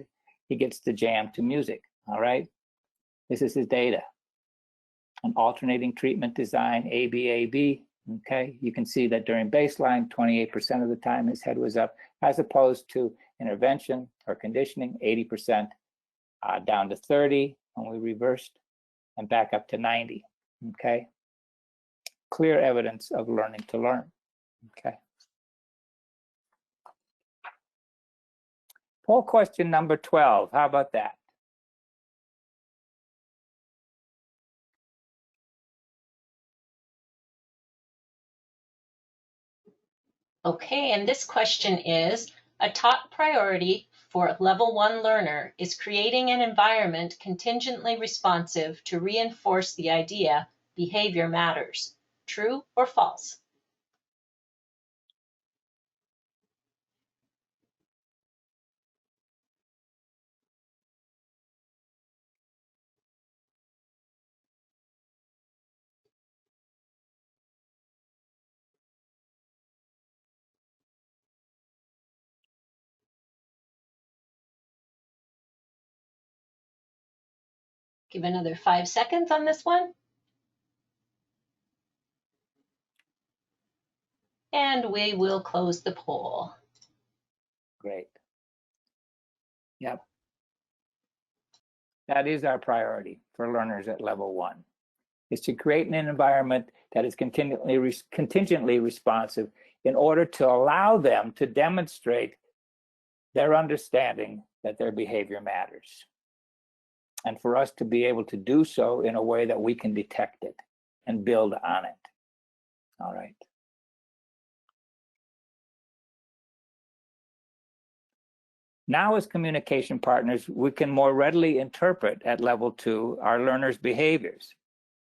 he gets to jam to music, all right? This is his data. An alternating treatment design, AB, okay? You can see that during baseline, 28% of the time his head was up, as opposed to intervention or conditioning, 80%, down to 30 when we reversed, and back up to 90, okay? Clear evidence of learning to learn, okay? Poll question number 12, how about that? Okay, and this question is, a top priority for a level 1 learner is creating an environment contingently responsive to reinforce the idea behavior matters. True or false? Give another 5 seconds on this one. And we will close the poll. Great. Yep. That is our priority for learners at level 1, is to create an environment that is contingently responsive in order to allow them to demonstrate their understanding that their behavior matters. And for us to be able to do so in a way that we can detect it and build on it. All right. Now, as communication partners, we can more readily interpret at level 2 our learners' behaviors.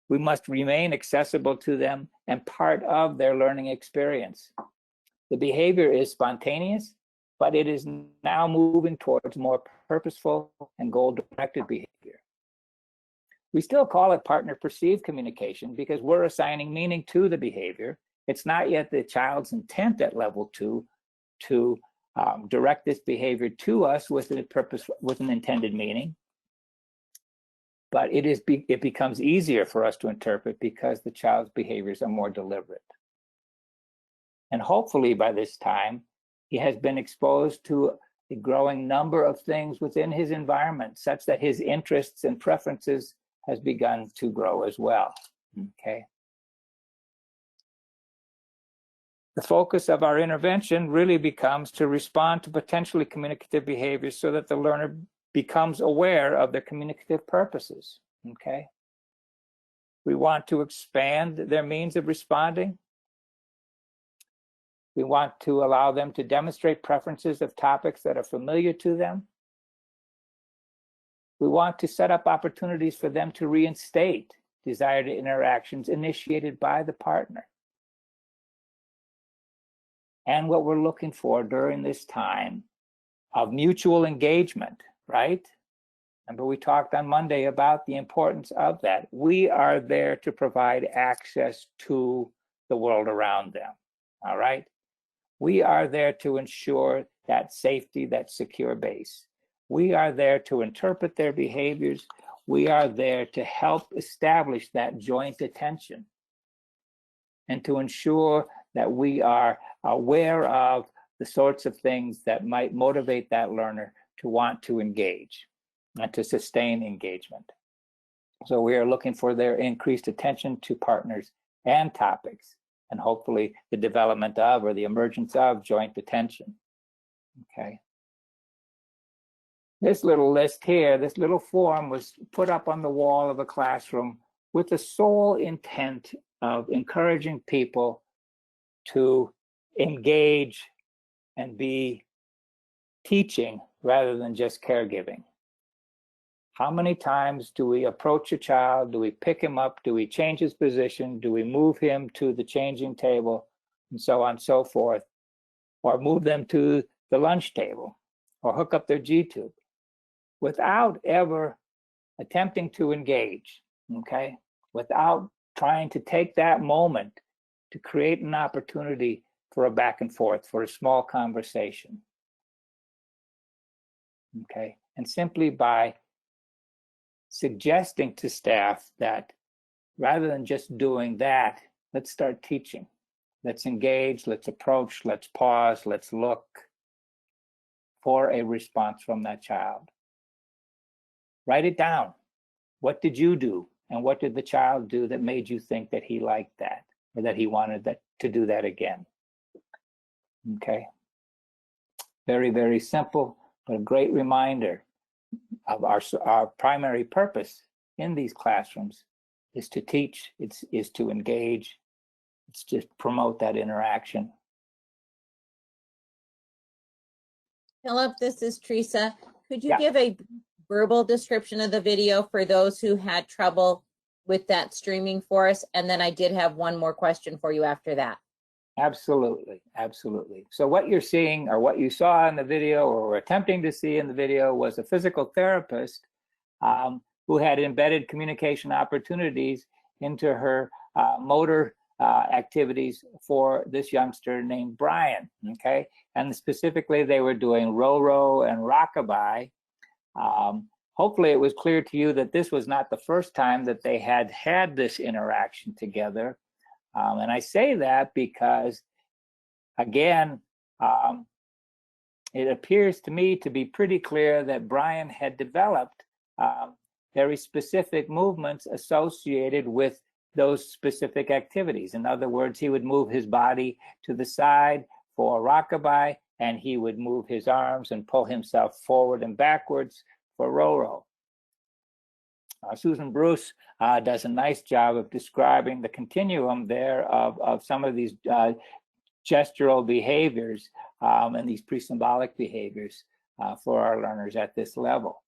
We must remain accessible to them and part of their learning experience. The behavior is spontaneous, but it is now moving towards more purposeful and goal-directed behavior. We still call it partner-perceived communication because we're assigning meaning to the behavior. It's not yet the child's intent at level 2 to direct this behavior to us with a purpose, with an intended meaning. But it becomes easier for us to interpret because the child's behaviors are more deliberate. And hopefully by this time, he has been exposed to a growing number of things within his environment, such that his interests and preferences has begun to grow as well, okay? The focus of our intervention really becomes to respond to potentially communicative behaviors so that the learner becomes aware of their communicative purposes, okay? We want to expand their means of responding. We want to allow them to demonstrate preferences of topics that are familiar to them. We want to set up opportunities for them to reinstate desired interactions initiated by the partner. And what we're looking for during this time of mutual engagement, right? Remember, we talked on Monday about the importance of that. We are there to provide access to the world around them, all right? We are there to ensure that safety, that secure base. We are there to interpret their behaviors. We are there to help establish that joint attention and to ensure that we are aware of the sorts of things that might motivate that learner to want to engage and to sustain engagement. So we are looking for their increased attention to partners and topics, and hopefully the development of or the emergence of joint attention. Okay. This little list here, this little form was put up on the wall of a classroom with the sole intent of encouraging people to engage and be teaching rather than just caregiving. How many times do we approach a child? Do we pick him up? Do we change his position? Do we move him to the changing table? And so on and so forth. Or move them to the lunch table or hook up their G-tube without ever attempting to engage, okay? Without trying to take that moment to create an opportunity for a back and forth, for a small conversation, okay? And simply by suggesting to staff that rather than just doing that, let's start teaching. Let's engage, let's approach, let's pause, let's look for a response from that child. Write it down. What did you do? And what did the child do that made you think that he liked that or that he wanted to do that again? Okay. Very, very simple, but a great reminder of our primary purpose in these classrooms is to teach, is to engage, it's to promote that interaction. Philip, this is Teresa. Could you give a verbal description of the video for those who had trouble with that streaming for us? And then I did have one more question for you after that. Absolutely, absolutely. So what you're seeing, or what you saw in the video, or were attempting to see in the video, was a physical therapist who had embedded communication opportunities into her motor activities for this youngster named Brian, okay? And specifically, they were doing row and rockabye. Hopefully, it was clear to you that this was not the first time that they had had this interaction together. And I say that because, again, it appears to me to be pretty clear that Brian had developed very specific movements associated with those specific activities. In other words, he would move his body to the side for rockabye, and he would move his arms and pull himself forward and backwards for row. Susan Bruce does a nice job of describing the continuum there of some of these gestural behaviors and these pre-symbolic behaviors for our learners at this level.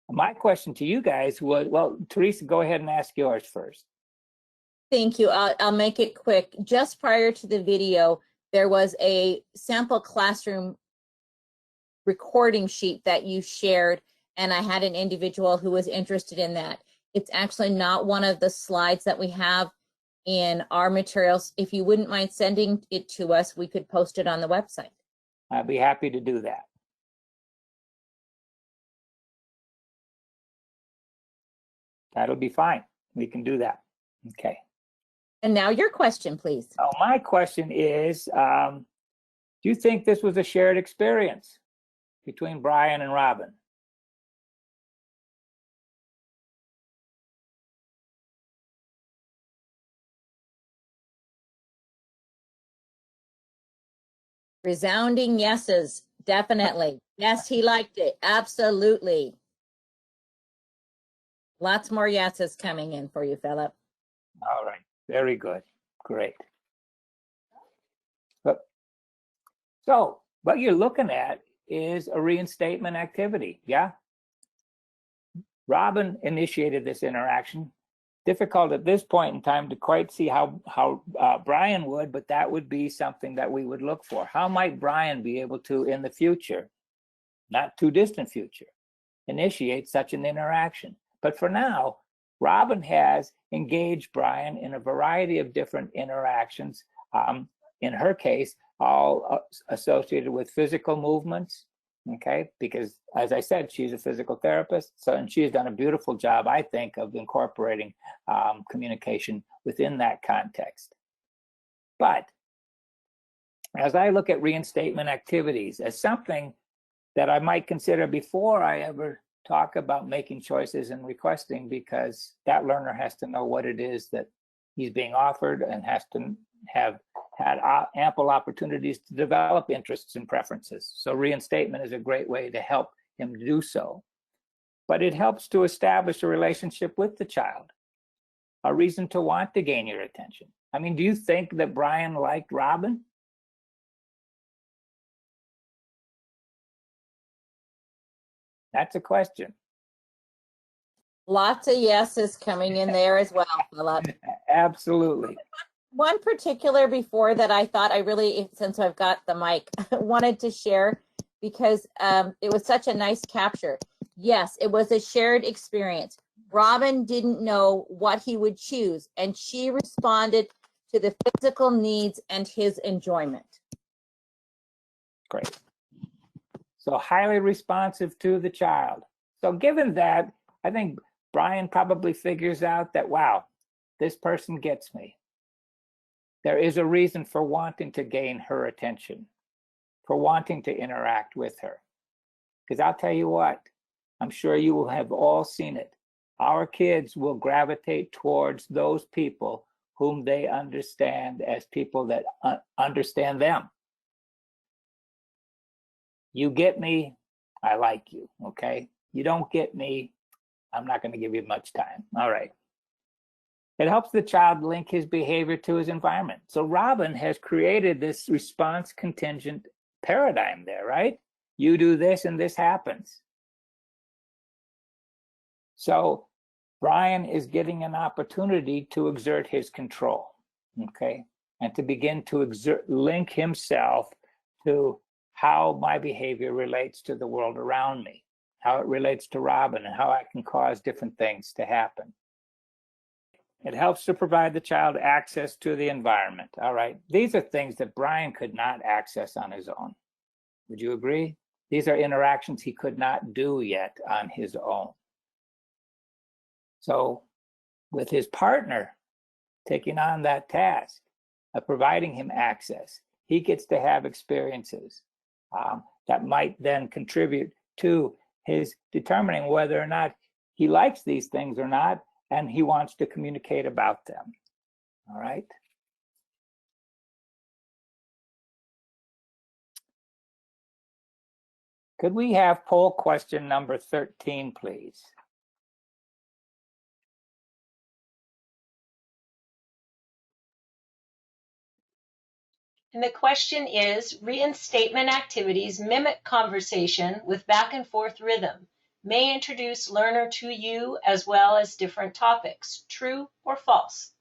My question to you guys was, well, Teresa, go ahead and ask yours first. Thank you. I'll make it quick. Just prior to the video, there was a sample classroom recording sheet that you shared, and I had an individual who was interested in that. It's actually not one of the slides that we have in our materials. If you wouldn't mind sending it to us, we could post it on the website. I'd be happy to do that. That'll be fine. We can do that. Okay. And now your question, please. Oh, my question is, do you think this was a shared experience between Brian and Robin? Resounding yeses, definitely. Yes, he liked it. Absolutely. Lots more yeses coming in for you, Philip. All right. Very good. Great. So what you're looking at is a reinstatement activity, yeah? Robin initiated this interaction. Difficult at this point in time to quite see how Brian would, but that would be something that we would look for. How might Brian be able to, in the future, not too distant future, initiate such an interaction? But for now, Robin has engaged Brian in a variety of different interactions. In her case, all associated with physical movements, okay? Because as I said, she's a physical therapist, and she's done a beautiful job, I think, of incorporating communication within that context. But As I look at reinstatement activities as something that I might consider before I ever talk about making choices and requesting, because that learner has to know what it is that he's being offered and has to have had ample opportunities to develop interests and preferences. So reinstatement is a great way to help him do so. But it helps to establish a relationship with the child, a reason to want to gain your attention. I mean, do you think that Brian liked Robin? That's a question. Lots of yeses coming in there as well, Philip. Absolutely. One particular before that I thought I really, since I've got the mic, wanted to share because it was such a nice capture. Yes, it was a shared experience. Robin didn't know what he would choose, and she responded to the physical needs and his enjoyment. Great. So highly responsive to the child. So given that, I think Brian probably figures out that, wow, this person gets me. There is a reason for wanting to gain her attention, for wanting to interact with her. Because I'll tell you what, I'm sure you will have all seen it. Our kids will gravitate towards those people whom they understand as people that understand them. You get me, I like you, okay? You don't get me, I'm not going to give you much time. All right. It helps the child link his behavior to his environment. So Robin has created this response contingent paradigm there, right? You do this and this happens. So Brian is getting an opportunity to exert his control, okay? And to begin to link himself to how my behavior relates to the world around me, how it relates to Robin, and how I can cause different things to happen. It helps to provide the child access to the environment. All right, these are things that Brian could not access on his own. Would you agree? These are interactions he could not do yet on his own. So with his partner taking on that task of providing him access, he gets to have experiences that might then contribute to his determining whether or not he likes these things or not, and he wants to communicate about them. All right. Could we have poll question number 13, please? And the question is, reinstatement activities mimic conversation with back and forth rhythm, may introduce learner to you as well as different topics. True or false?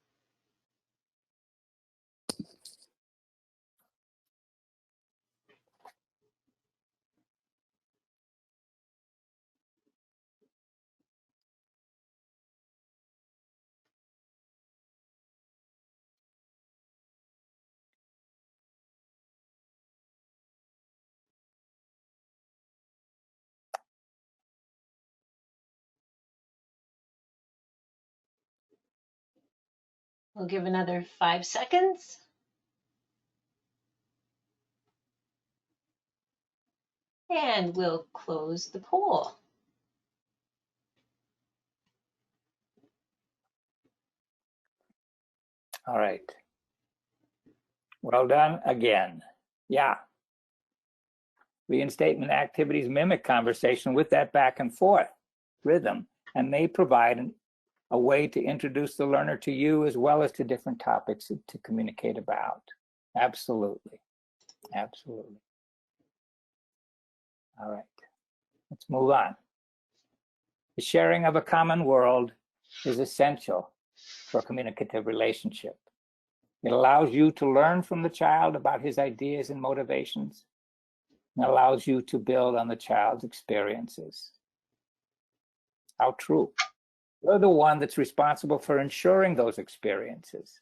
We'll give another 5 seconds. And we'll close the poll. All right. Well done again. Yeah. Reinstatement activities mimic conversation with that back and forth rhythm, and they provide a way to introduce the learner to you as well as to different topics to communicate about. Absolutely. Absolutely. All right. Let's move on. The sharing of a common world is essential for a communicative relationship. It allows you to learn from the child about his ideas and motivations, and allows you to build on the child's experiences. How true. You're the one that's responsible for ensuring those experiences.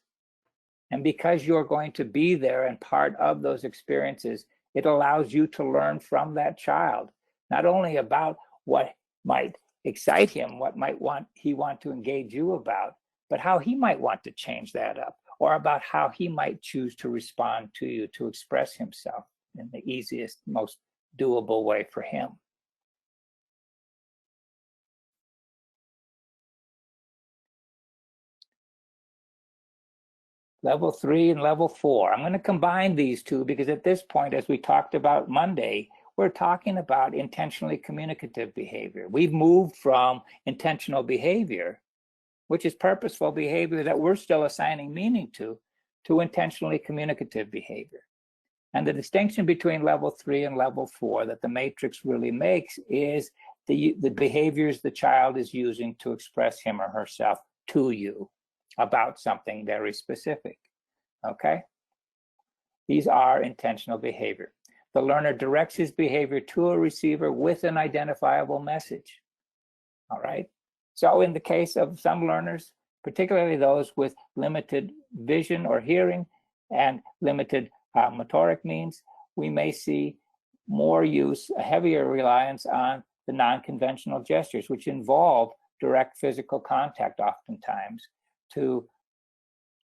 And because you're going to be there and part of those experiences, it allows you to learn from that child, not only about what might excite him, what might he want to engage you about, but how he might want to change that up, or about how he might choose to respond to you, to express himself in the easiest, most doable way for him. Level 3 and level 4. I'm going to combine these two because at this point, as we talked about Monday, we're talking about intentionally communicative behavior. We've moved from intentional behavior, which is purposeful behavior that we're still assigning meaning to intentionally communicative behavior. And the distinction between level 3 and level 4 that the matrix really makes is the behaviors the child is using to express him or herself to you about something very specific, okay? These are intentional behavior. The learner directs his behavior to a receiver with an identifiable message, all right? So in the case of some learners, particularly those with limited vision or hearing and limited motoric means, we may see more use, a heavier reliance on the non-conventional gestures, which involve direct physical contact oftentimes to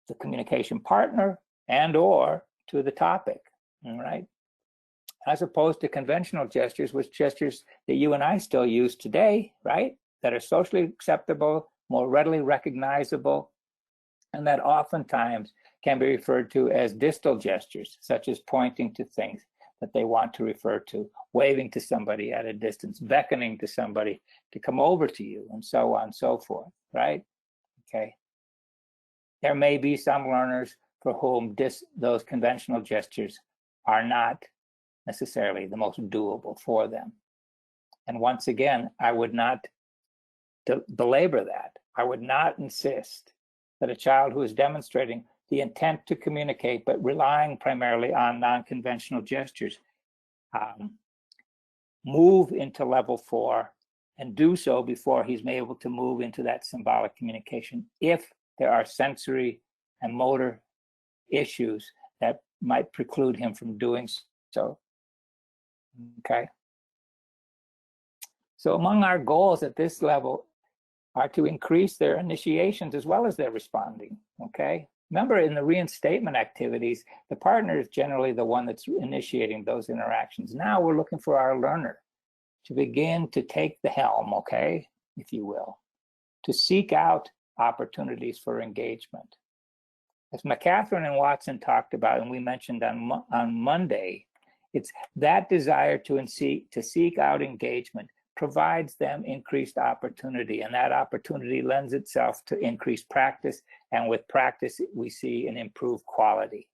the communication partner and or to the topic, all right? As opposed to conventional gestures, which gestures that you and I still use today, right? That are socially acceptable, more readily recognizable, and that oftentimes can be referred to as distal gestures, such as pointing to things that they want to refer to, waving to somebody at a distance, beckoning to somebody to come over to you, and so on and so forth, right? Okay. There may be some learners for whom those conventional gestures are not necessarily the most doable for them. And once again, I would not belabor that. I would not insist that a child who is demonstrating the intent to communicate but relying primarily on non-conventional gestures move into level 4 and do so before he's able to move into that symbolic communication if there are sensory and motor issues that might preclude him from doing so. Okay. So among our goals at this level are to increase their initiations as well as their responding, okay? Remember, in the reinstatement activities, the partner is generally the one that's initiating those interactions. Now we're looking for our learner to begin to take the helm, okay, if you will, to seek out opportunities for engagement. As McCatherine and Watson talked about, and we mentioned on Monday, it's that desire to seek out engagement provides them increased opportunity, and that opportunity lends itself to increased practice, and with practice we see an improved quality,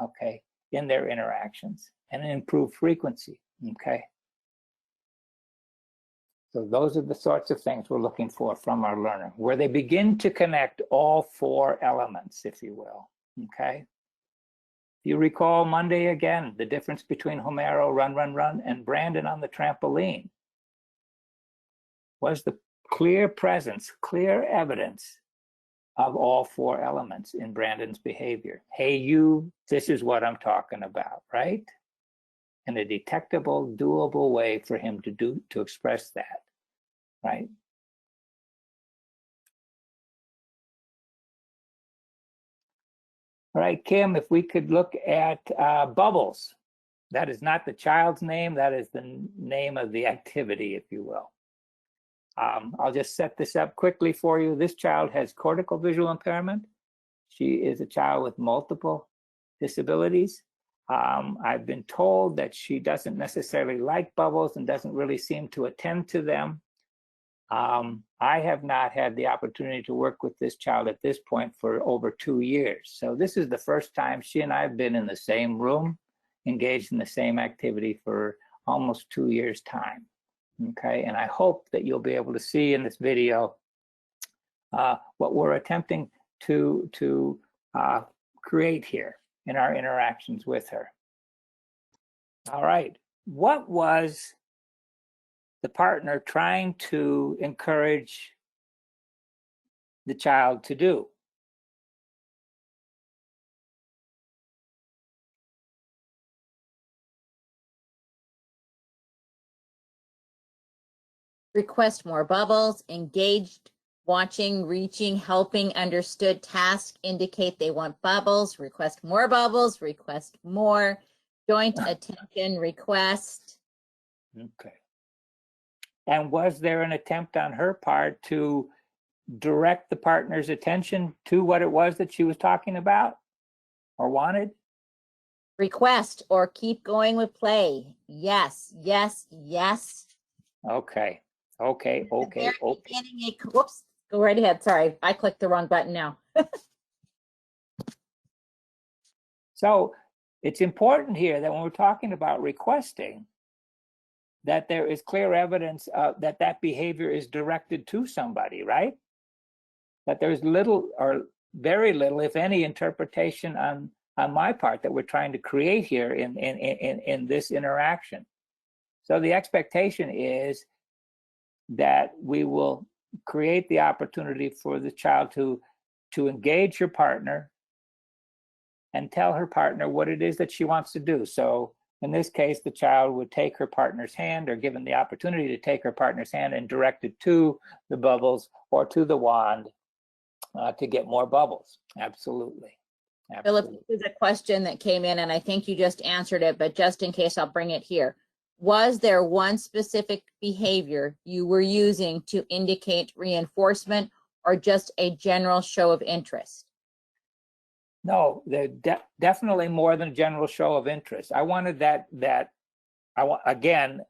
okay, in their interactions, and an improved frequency, okay? So those are the sorts of things we're looking for from our learner, where they begin to connect all 4 elements, if you will, okay? You recall Monday again, the difference between Homero, run, run, run, and Brandon on the trampoline was the clear presence, clear evidence of all 4 elements in Brandon's behavior. Hey, you, this is what I'm talking about, right? In a detectable, doable way for him to express that, right? All right, Kim, if we could look at Bubbles. That is not the child's name, that is the name of the activity, if you will. I'll just set this up quickly for you. This child has cortical visual impairment. She is a child with multiple disabilities. I've been told that she doesn't necessarily like bubbles and doesn't really seem to attend to them. I have not had the opportunity to work with this child at this point for over 2 years. So this is the first time she and I have been in the same room, engaged in the same activity for almost 2 years' time. Okay, and I hope that you'll be able to see in this video what we're attempting to create here in our interactions with her. All right, what was the partner trying to encourage the child to do? Request more bubbles, engaged Watching, reaching, helping, understood, task, indicate they want bubbles, request more bubbles, request more, joint attention, request. Okay. And was there an attempt on her part to direct the partner's attention to what it was that she was talking about or wanted? Request or keep going with play. Yes, yes, yes. Okay. Okay. Okay. Okay. Whoops, go right ahead. Sorry, I clicked the wrong button now. So it's important here that when we're talking about requesting, that there is clear evidence that that behavior is directed to somebody, right? That there's little or very little, if any, interpretation on my part that we're trying to create here in this interaction. So the expectation is that we will create the opportunity for the child to engage her partner and tell her partner what it is that she wants to do. So in this case, the child would take her partner's hand, or given the opportunity to take her partner's hand and direct it to the bubbles or to the wand to get more bubbles. Absolutely. Philip, Absolutely. this is a question that came in, and I think you just answered it, but just in case, I'll bring it here. Was there one specific behavior you were using to indicate reinforcement, or just a general show of interest? No, definitely more than a general show of interest. I wanted again,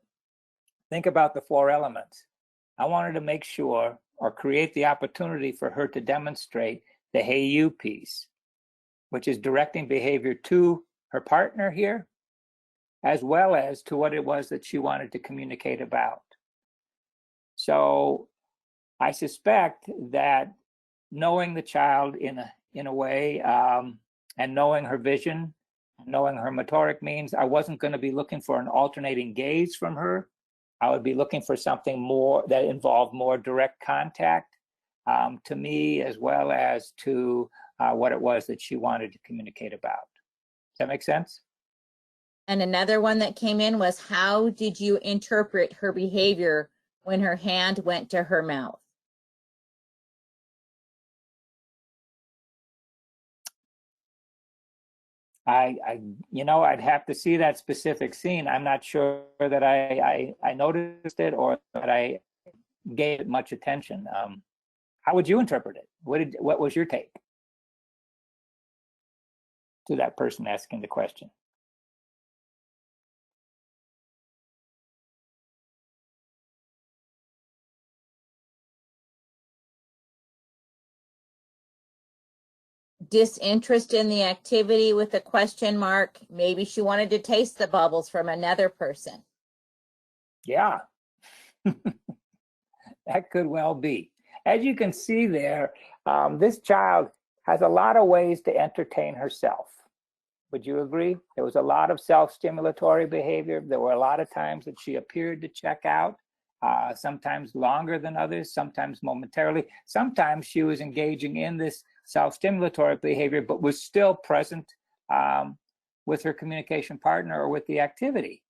think about the 4 elements. I wanted to make sure or create the opportunity for her to demonstrate the hey you piece, which is directing behavior to her partner here, as well as to what it was that she wanted to communicate about. So I suspect that knowing the child in a way, and knowing her vision, knowing her motoric means, I wasn't going to be looking for an alternating gaze from her. I would be looking for something more that involved more direct contact to me, as well as to what it was that she wanted to communicate about. Does that make sense? And another one that came in was, how did you interpret her behavior when her hand went to her mouth? I'd have to see that specific scene. I'm not sure that I noticed it or that I gave it much attention. How would you interpret it? What was your take to that person asking the question? Disinterest in the activity with a question mark. Maybe she wanted to taste the bubbles from another person. Yeah, that could well be. As you can see there, this child has a lot of ways to entertain herself. Would you agree? There was a lot of self-stimulatory behavior. There were a lot of times that she appeared to check out, sometimes longer than others, sometimes momentarily. Sometimes she was engaging in this self-stimulatory behavior, but was still present with her communication partner or with the activity.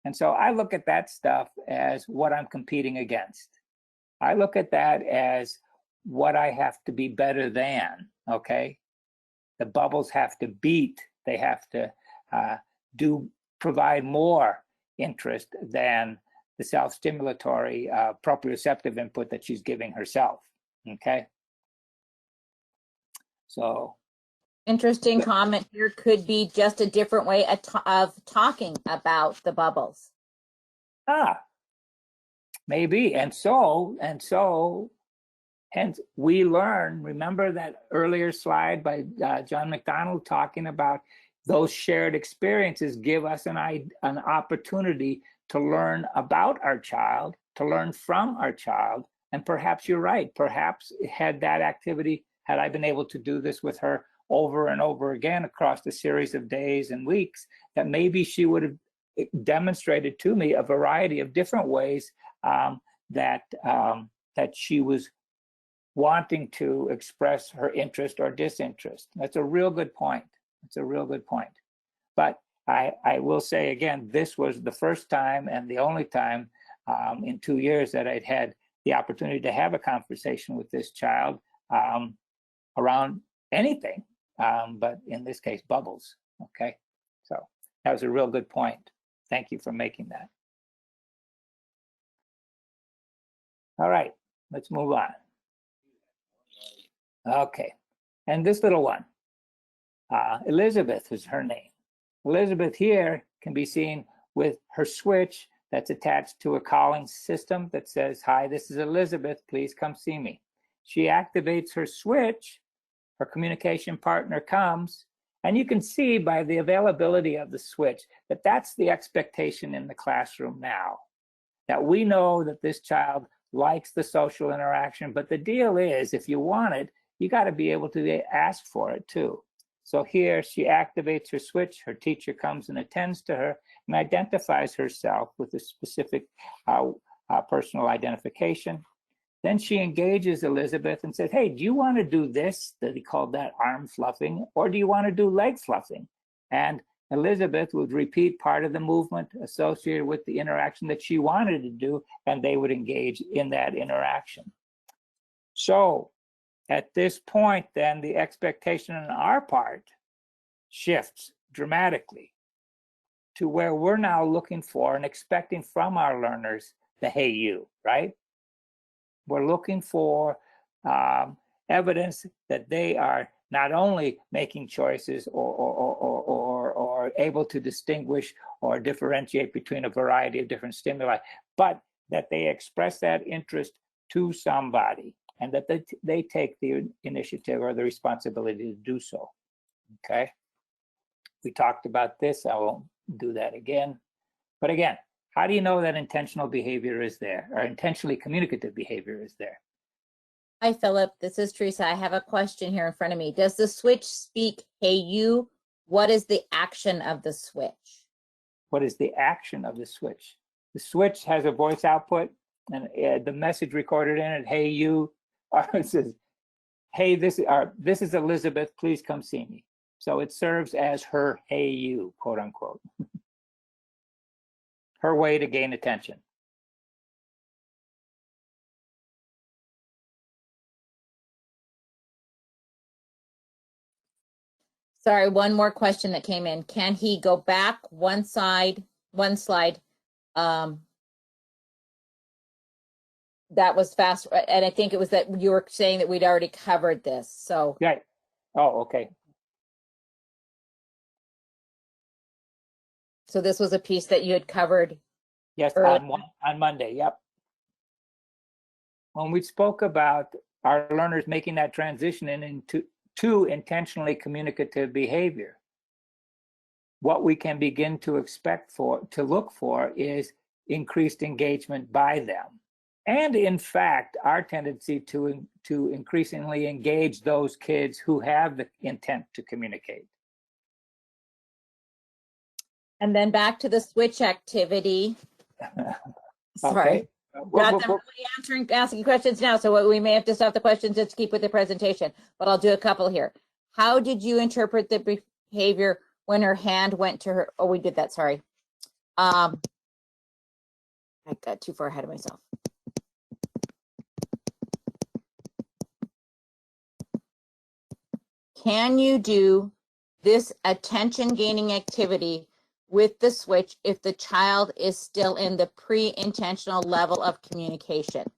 And so I look at that stuff as what I'm competing against. I look at that as what I have to be better than, okay? The bubbles have to beat, they have to provide more interest than the self-stimulatory proprioceptive input that she's giving herself, okay? So. Interesting comment here. Could be just a different way of talking about the bubbles. Maybe, and so, hence we learn, remember that earlier slide by John McDonald talking about those shared experiences give us an opportunity to learn about our child, to learn from our child. And perhaps you're right, perhaps had that activity, had I been able to do this with her over and over again across a series of days and weeks, that maybe she would have demonstrated to me a variety of different ways that she was wanting to express her interest or disinterest. That's a real good point. It's a real good point. But I will say again, this was the first time and the only time in 2 years that I'd had the opportunity to have a conversation with this child around anything, but in this case, bubbles. Okay, so that was a real good point. Thank you for making that. All right, let's move on. Okay, and this little one, Elizabeth is her name. Elizabeth here can be seen with her switch that's attached to a calling system that says, "Hi, this is Elizabeth, please come see me." She activates her switch, her communication partner comes, and you can see by the availability of the switch that that's the expectation in the classroom now, that we know that this child likes the social interaction, but the deal is, if you want it, you got to be able to ask for it too. So here she activates her switch, her teacher comes and attends to her and identifies herself with a specific personal identification. Then she engages Elizabeth and says, "Hey, do you want to do this?" That he called that arm fluffing, or do you want to do leg fluffing? And Elizabeth would repeat part of the movement associated with the interaction that she wanted to do, and they would engage in that interaction. So at this point, then the expectation on our part shifts dramatically to where we're now looking for and expecting from our learners the "hey you," right? We're looking for evidence that they are not only making choices or able to distinguish or differentiate between a variety of different stimuli, but that they express that interest to somebody and that they take the initiative or the responsibility to do so. Okay. We talked about this. I won't do that again. But again, how do you know that intentional behavior is there, or intentionally communicative behavior is there? Hi, Philip. This is Teresa. I have a question here in front of me. Does the switch speak, "Hey, you"? What is the action of the switch? What is the action of the switch? The switch has a voice output and the message recorded in it, "Hey, you," or it says, "Hey, this is Elizabeth, please come see me." So it serves as her "hey, you," quote unquote. Her way to gain attention. Sorry, one more question that came in. Can he go back one slide? That was fast, and I think it was that you were saying that we'd already covered this. So Right. Oh, okay. So this was a piece that you had covered. Yes, on Monday. Yep. When we spoke about our learners making that transition into intentionally communicative behavior, what we can begin to look for is increased engagement by them. And in fact, our tendency to increasingly engage those kids who have the intent to communicate. And then back to the switch activity. Sorry. Okay. I'm really asking questions now, so we may have to stop the questions just to keep with the presentation, but I'll do a couple here. How did you interpret the behavior when her hand went to her? Oh, we did that, sorry. I got too far ahead of myself. Can you do this attention gaining activity with the switch if the child is still in the pre-intentional level of communication?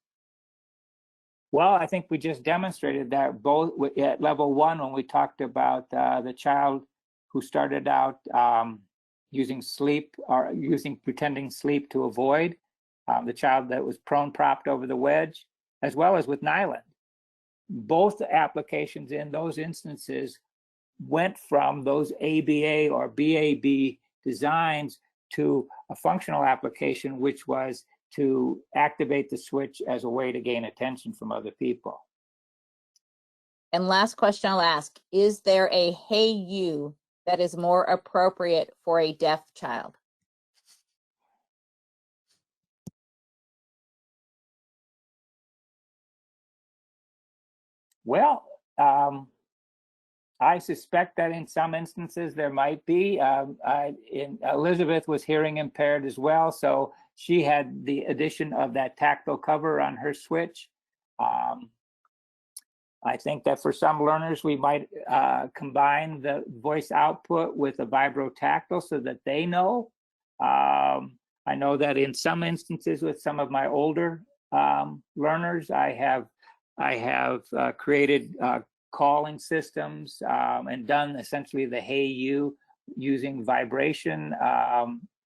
Well, I think we just demonstrated that both at level 1 when we talked about the child who started out using sleep or pretending sleep to avoid, the child that was prone propped over the wedge, as well as with Nyland. Both applications in those instances went from those ABA or BAB designs to a functional application, which was to activate the switch as a way to gain attention from other people. And last question I'll ask, is there a "hey you" that is more appropriate for a deaf child? Well, I suspect that in some instances there might be. Elizabeth was hearing impaired as well, so she had the addition of that tactile cover on her switch. I think that for some learners, we might combine the voice output with a vibro-tactile so that they know. I know that in some instances with some of my older learners, I have created calling systems and done essentially the Hey You using vibration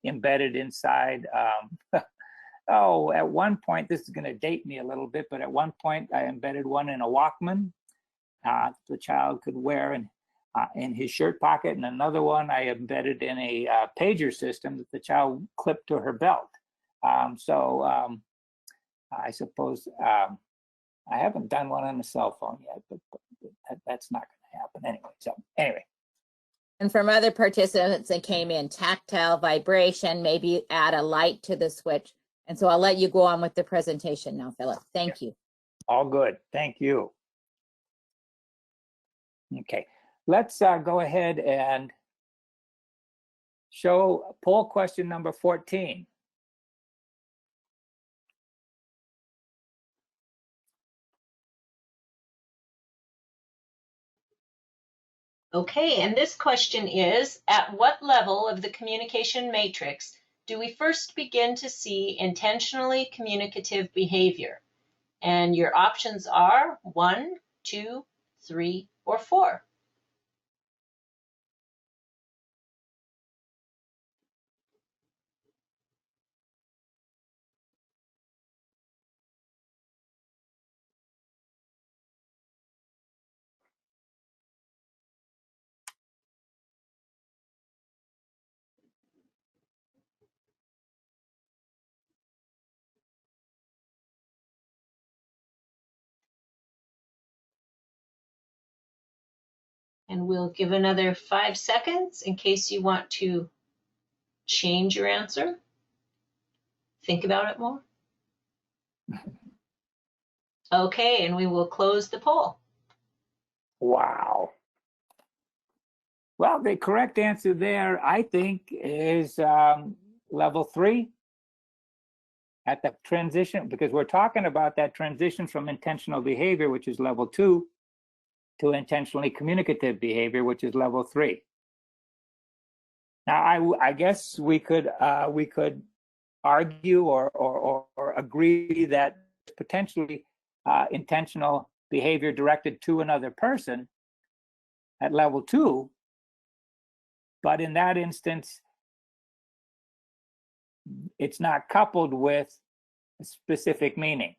embedded inside. Oh, at one point, this is going to date me a little bit, but at one point I embedded one in a Walkman the child could wear in his shirt pocket, and another one I embedded in a pager system that the child clipped to her belt. I suppose I haven't done one on a cell phone yet, but that's not going to happen anyway. So anyway. And from other participants that came in, tactile, vibration, maybe add a light to the switch. And so I'll let you go on with the presentation now, Philip. Thank you. All good. Thank you. Okay, let's go ahead and show poll question number 14. Okay, and this question is, at what level of the communication matrix do we first begin to see intentionally communicative behavior? And your options are 1, 2, 3, or 4. And we'll give another 5 seconds in case you want to change your answer. Think about it more. Okay, and we will close the poll. Wow. Well, the correct answer there, I think, is level 3 at the transition, because we're talking about that transition from intentional behavior, which is level 2, to intentionally communicative behavior, which is level 3. Now, I guess we could argue or agree that potentially intentional behavior directed to another person at level 2, but in that instance, it's not coupled with a specific meaning.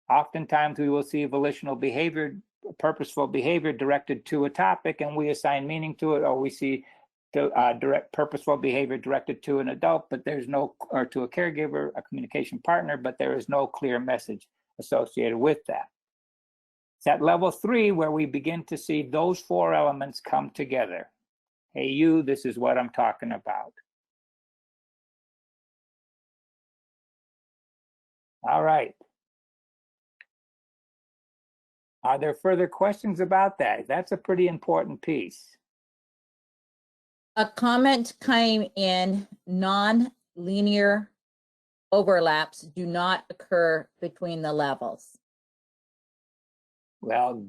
Oftentimes we will see volitional behavior, purposeful behavior directed to a topic, and we assign meaning to it, or we see direct purposeful behavior directed to an adult, but there's no, or to a caregiver, a communication partner, but there is no clear message associated with that. It's at level 3 where we begin to see those 4 elements come together. Hey, you, this is what I'm talking about. All right. Are there further questions about that? That's a pretty important piece. A comment came in, non-linear overlaps do not occur between the levels. Well,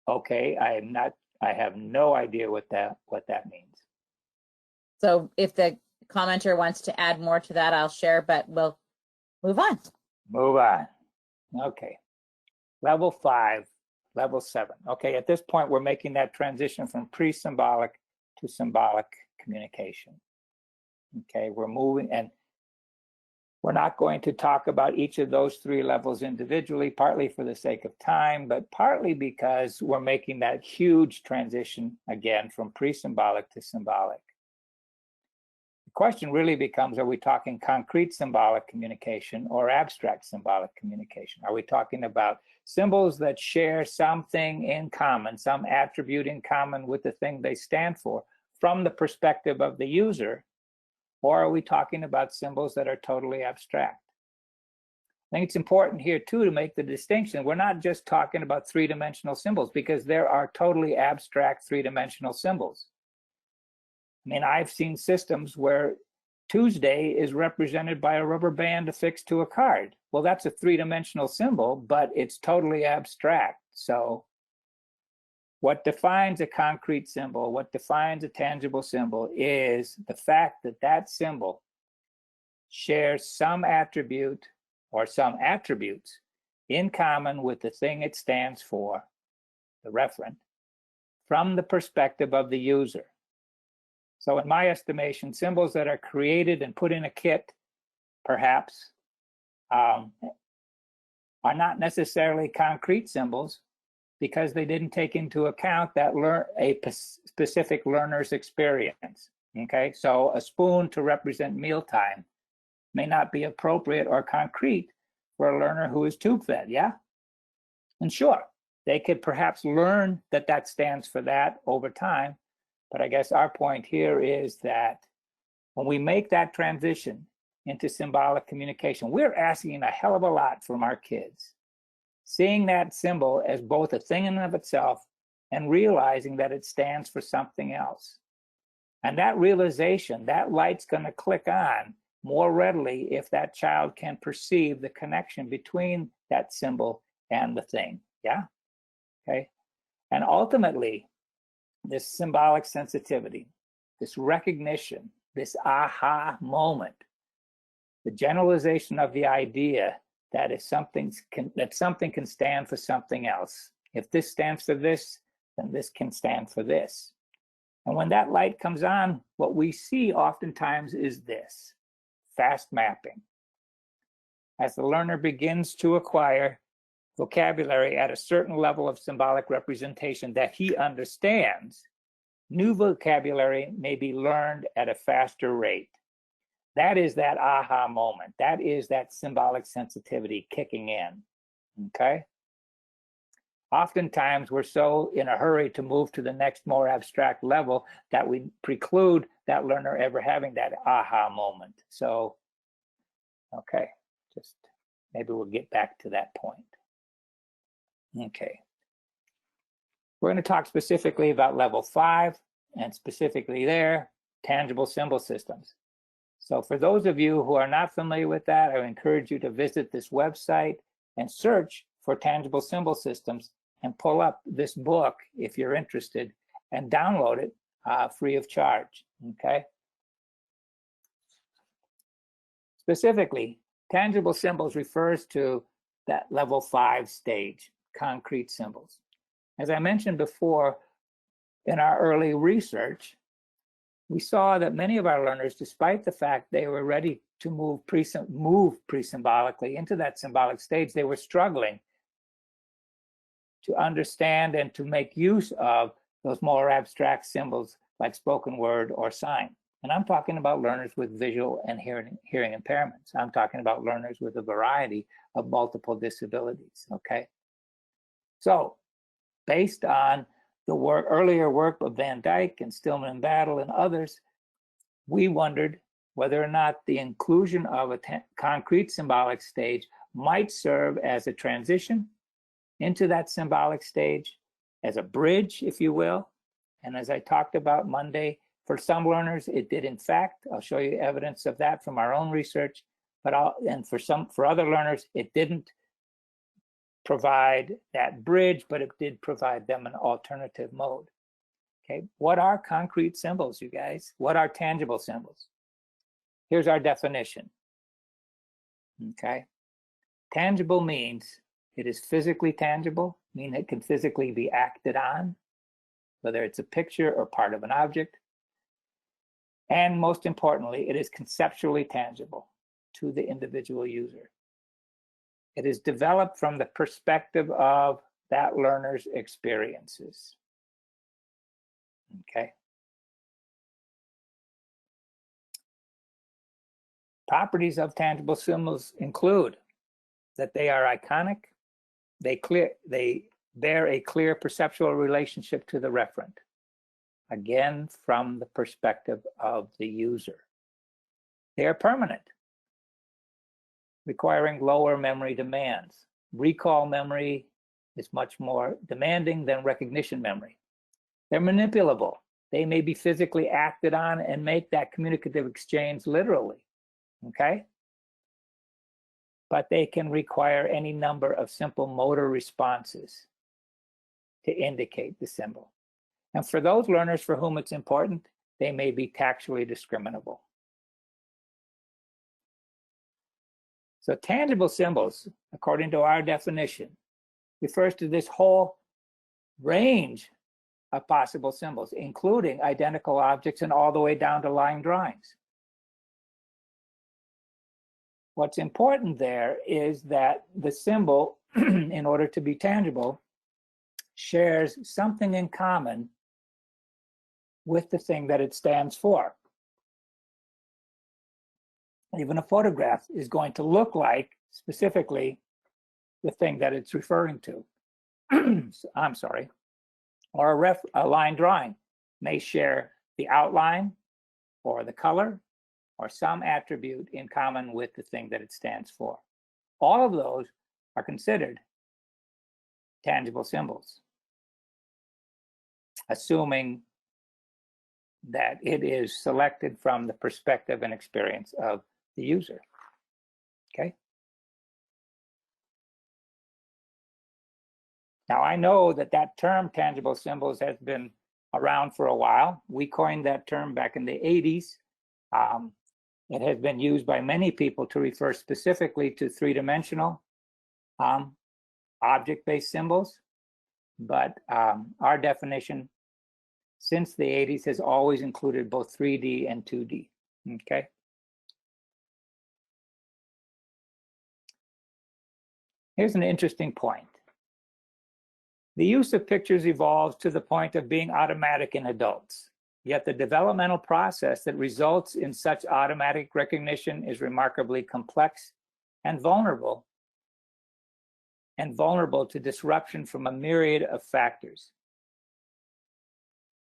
okay, I have no idea what that means. So if the commenter wants to add more to that, I'll share, but we'll move on. Move on. Okay. Level 5, level 7. Okay, at this point, we're making that transition from pre-symbolic to symbolic communication. Okay, we're moving, and we're not going to talk about each of those 3 levels individually, partly for the sake of time, but partly because we're making that huge transition again from pre-symbolic to symbolic. The question really becomes, are we talking concrete symbolic communication or abstract symbolic communication? Are we talking about symbols that share something in common, some attribute in common with the thing they stand for from the perspective of the user? Or are we talking about symbols that are totally abstract? I think it's important here too to make the distinction. We're not just talking about 3-dimensional symbols, because there are totally abstract 3-dimensional symbols. I mean, I've seen systems where Tuesday is represented by a rubber band affixed to a card. Well, that's a three-dimensional symbol, but it's totally abstract. So what defines a concrete symbol, what defines a tangible symbol is the fact that that symbol shares some attribute or some attributes in common with the thing it stands for, the referent, from the perspective of the user. So in my estimation, symbols that are created and put in a kit, perhaps, are not necessarily concrete symbols because they didn't take into account that specific learner's experience. Okay, so a spoon to represent mealtime may not be appropriate or concrete for a learner who is tube fed, yeah? And sure, they could perhaps learn that that stands for that over time, but I guess our point here is that when we make that transition into symbolic communication, we're asking a hell of a lot from our kids. Seeing that symbol as both a thing in and of itself and realizing that it stands for something else. And that realization, that light's going to click on more readily if that child can perceive the connection between that symbol and the thing, yeah? Okay, and ultimately, this symbolic sensitivity, this recognition, this aha moment, the generalization of the idea that if something can stand for something else. If this stands for this, then this can stand for this. And when that light comes on, what we see oftentimes is this, fast mapping. As the learner begins to acquire vocabulary at a certain level of symbolic representation that he understands, new vocabulary may be learned at a faster rate. That is that aha moment. That is that symbolic sensitivity kicking in, okay? Oftentimes, we're so in a hurry to move to the next more abstract level that we preclude that learner ever having that aha moment. So, okay, just maybe we'll get back to that point. Okay. We're going to talk specifically about level 5 and specifically there, tangible symbol systems. So for those of you who are not familiar with that, I encourage you to visit this website and search for tangible symbol systems and pull up this book if you're interested and download it free of charge, okay? Specifically, tangible symbols refers to that level 5 stage, concrete symbols. As I mentioned before, in our early research, we saw that many of our learners, despite the fact they were ready to move pre-symbolically into that symbolic stage, they were struggling to understand and to make use of those more abstract symbols like spoken word or sign. And I'm talking about learners with visual and hearing impairments. I'm talking about learners with a variety of multiple disabilities, okay? So based on the earlier work of Van Dyke and Stillman and Battle and others, we wondered whether or not the inclusion of a concrete symbolic stage might serve as a transition into that symbolic stage, as a bridge, if you will. And as I talked about Monday, for some learners, it did in fact. I'll show you evidence of that from our own research. And for other learners, it didn't provide that bridge, but it did provide them an alternative mode. Okay, what are concrete symbols, you guys? What are tangible symbols? Here's our definition. Okay, tangible means it is physically tangible, meaning it can physically be acted on, whether it's a picture or part of an object. And most importantly, it is conceptually tangible to the individual user. It is developed from the perspective of that learner's experiences. Okay. Properties of tangible symbols include that they are iconic, they bear a clear perceptual relationship to the referent, again, from the perspective of the user. They are permanent, requiring lower memory demands. Recall memory is much more demanding than recognition memory. They're manipulable, They may be physically acted on and make that communicative exchange literally, okay? But they can require any number of simple motor responses to indicate the symbol. And for those learners for whom it's important, they may be tactually discriminable. So tangible symbols, according to our definition, refers to this whole range of possible symbols, including identical objects and all the way down to line drawings. What's important there is that the symbol, in order to be tangible, shares something in common with the thing that it stands for. Even a photograph is going to look like, specifically, the thing that it's referring to. I'm sorry. Or a line drawing may share the outline or the color or some attribute in common with the thing that it stands for. All of those are considered tangible symbols, assuming that it is selected from the perspective and experience of the user. Okay. Now, I know that that term tangible symbols has been around for a while. We coined that term back in the 80s. It has been used by many people to refer specifically to three-dimensional object-based symbols. But our definition since the 80s has always included both 3D and 2D. Okay. Here's an interesting point. The use of pictures evolves to the point of being automatic in adults. Yet the developmental process that results in such automatic recognition is remarkably complex and vulnerable to disruption from a myriad of factors.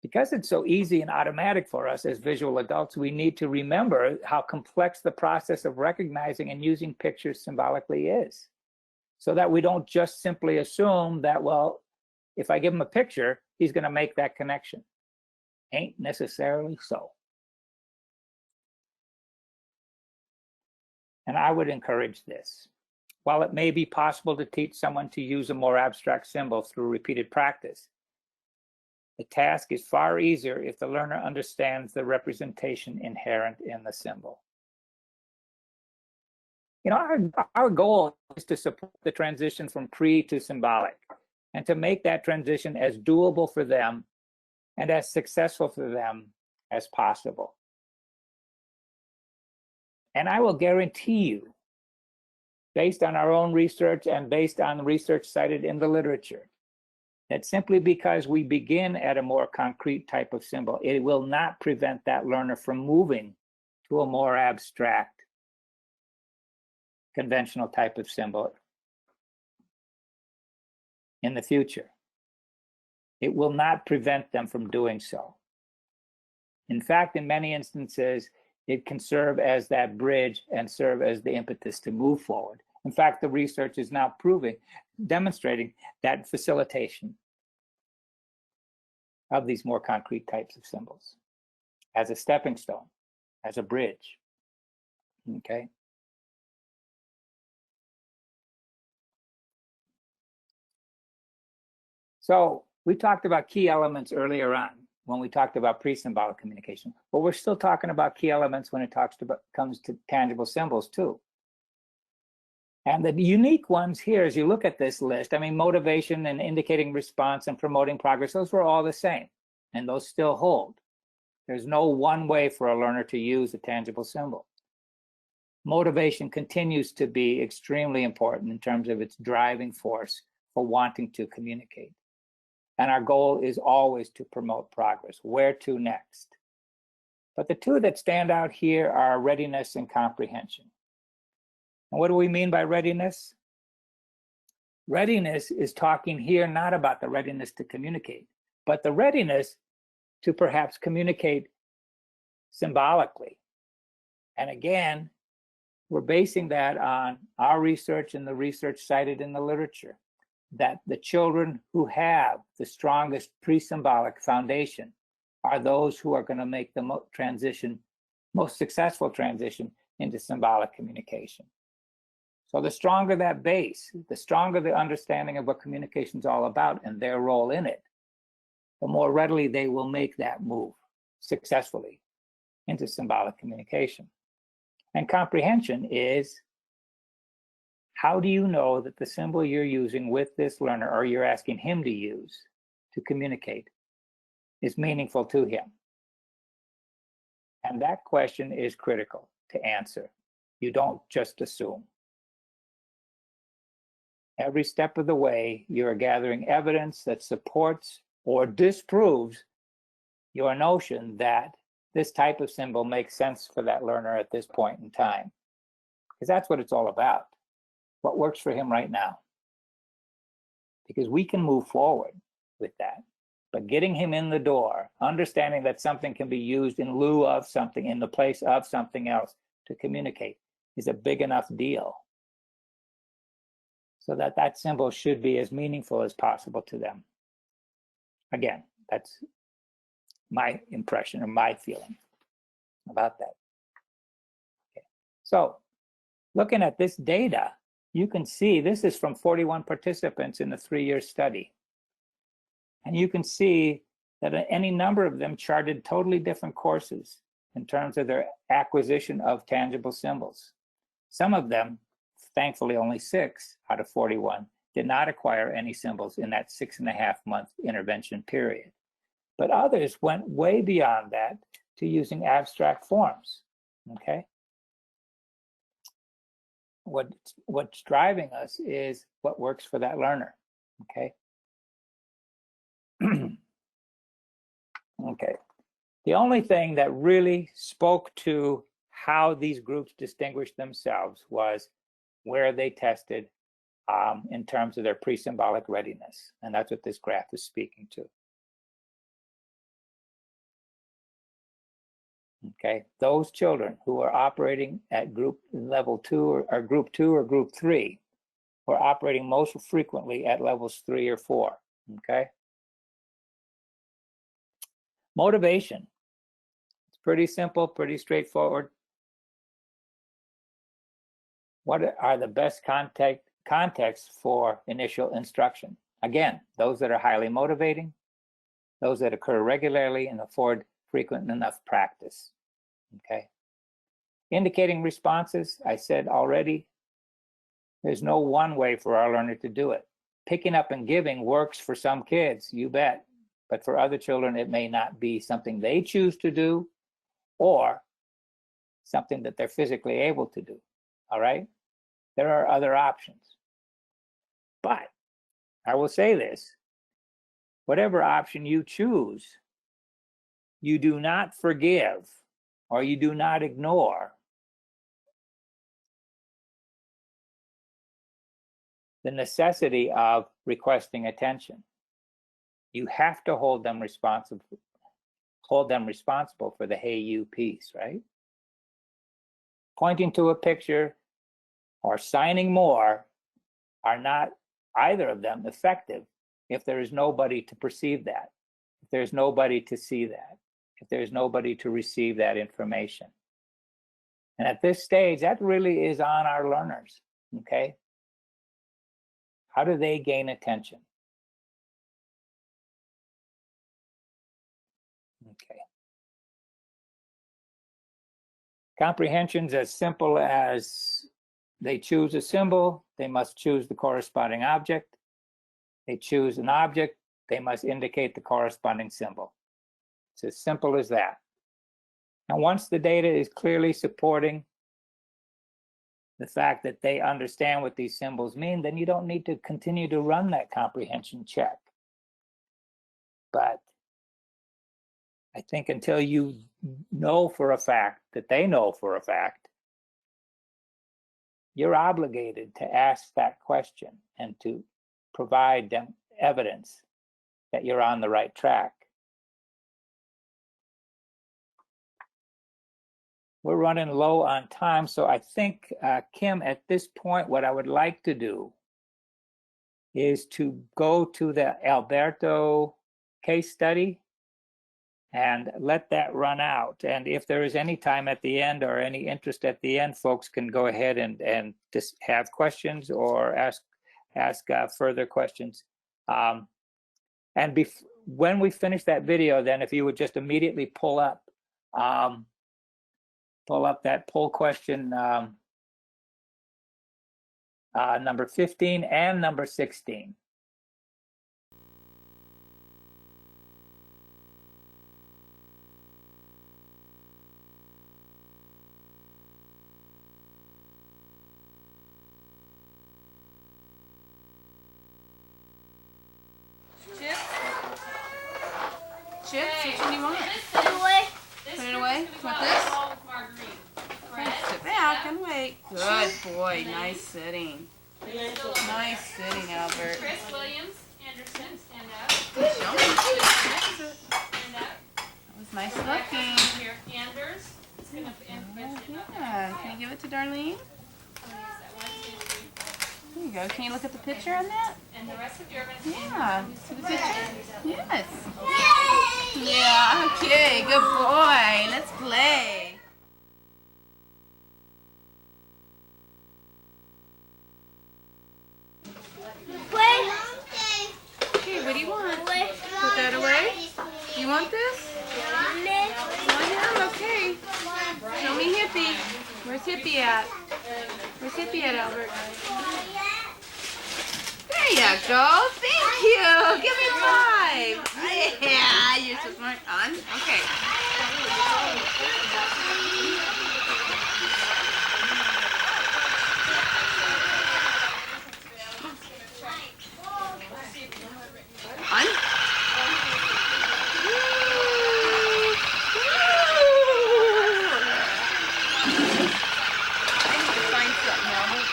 Because it's so easy and automatic for us as visual adults, we need to remember how complex the process of recognizing and using pictures symbolically is, so that we don't just simply assume that, well, if I give him a picture, he's going to make that connection. Ain't necessarily so. And I would encourage this. While it may be possible to teach someone to use a more abstract symbol through repeated practice, the task is far easier if the learner understands the representation inherent in the symbol. You know, our goal is to support the transition from pre to symbolic, and to make that transition as doable for them and as successful for them as possible. And I will guarantee you, based on our own research and based on research cited in the literature, that simply because we begin at a more concrete type of symbol, it will not prevent that learner from moving to a more abstract, conventional type of symbol in the future. It will not prevent them from doing so. In fact, in many instances, it can serve as that bridge and serve as the impetus to move forward. In fact, the research is now demonstrating that facilitation of these more concrete types of symbols as a stepping stone, as a bridge. Okay. So we talked about key elements earlier on when we talked about pre-symbolic communication, but we're still talking about key elements when it comes to tangible symbols too. And the unique ones here, as you look at this list, I mean, motivation and indicating response and promoting progress, those were all the same, and those still hold. There's no one way for a learner to use a tangible symbol. Motivation continues to be extremely important in terms of its driving force for wanting to communicate. And our goal is always to promote progress. Where to next? But the two that stand out here are readiness and comprehension. And what do we mean by readiness? Readiness is talking here not about the readiness to communicate, but the readiness to perhaps communicate symbolically. And again, we're basing that on our research and the research cited in the literature, that the children who have the strongest pre-symbolic foundation are those who are going to make the most successful transition into symbolic communication. So the stronger that base, the stronger the understanding of what communication is all about and their role in it, the more readily they will make that move successfully into symbolic communication. And comprehension is, how do you know that the symbol you're using with this learner, or you're asking him to use to communicate, is meaningful to him? And that question is critical to answer. You don't just assume. Every step of the way, you're gathering evidence that supports or disproves your notion that this type of symbol makes sense for that learner at this point in time. Because that's what it's all about. What works for him right now. Because we can move forward with that. But getting him in the door, understanding that something can be used in lieu of something, in the place of something else to communicate, is a big enough deal. So that that symbol should be as meaningful as possible to them. Again, that's my impression or my feeling about that. Okay. So looking at this data, you can see this is from 41 participants in a 3-year study. And you can see that any number of them charted totally different courses in terms of their acquisition of tangible symbols. Some of them, thankfully only 6 out of 41, did not acquire any symbols in that 6.5-month intervention period. But others went way beyond that to using abstract forms, okay? What's driving us is what works for that learner, okay? Okay. The only thing that really spoke to how these groups distinguished themselves was where they tested in terms of their pre-symbolic readiness. And that's what this graph is speaking to. Okay, those children who are operating at group level 2 or group 2 or group 3 were operating most frequently at levels 3 or 4. Okay. Motivation. It's pretty simple, pretty straightforward. What are the best contexts for initial instruction? Again, those that are highly motivating, those that occur regularly and afford frequent enough practice. Okay. Indicating responses, I said already, there's no one way for our learner to do it. Picking up and giving works for some kids, you bet. But for other children, it may not be something they choose to do or something that they're physically able to do. All right? There are other options. But I will say this, whatever option you choose, you do not forgive or you do not ignore the necessity of requesting attention. You have to hold them responsible for the hey you piece, right? Pointing to a picture or signing more are not, either of them, effective if there is nobody to perceive that, if there's nobody to see that, if there's nobody to receive that information. And at this stage, that really is on our learners, okay? How do they gain attention? Okay. Comprehension's as simple as they choose a symbol, they must choose the corresponding object. They choose an object, they must indicate the corresponding symbol. It's as simple as that. And once the data is clearly supporting the fact that they understand what these symbols mean, then you don't need to continue to run that comprehension check. But I think until you know for a fact that they know for a fact, you're obligated to ask that question and to provide them evidence that you're on the right track. We're running low on time, so I think, Kim, at this point, what I would like to do is to go to the Alberto case study and let that run out. And if there is any time at the end or any interest at the end, folks can go ahead and just have questions or ask further questions. And when we finish that video, then if you would just immediately pull up that poll question number 15 and number 16. Chips? Which one do you want? Put it away. Put it away? Want this? Sit back and wait. Good boy. Nice sitting. Nice sitting, Albert. Chris Williams Anderson, stand up. Show me. Stand up. That was nice looking. Here, Anders. It's gonna Yeah. Can you give it to Darlene? There you go. Can you look at the picture on that? And the rest of you are gonna stand. Yeah. See the picture? Yes. Yeah. Okay. Good boy. Let's play. Okay, what do you want? Put that away? You want this? Oh, yeah, okay. Show me Hippie. Where's Hippie at? Where's Hippie at, Albert? There you go. Thank you. Give me a 5. Yeah, you're so smart. On? Okay. On? I need to find something, Albert.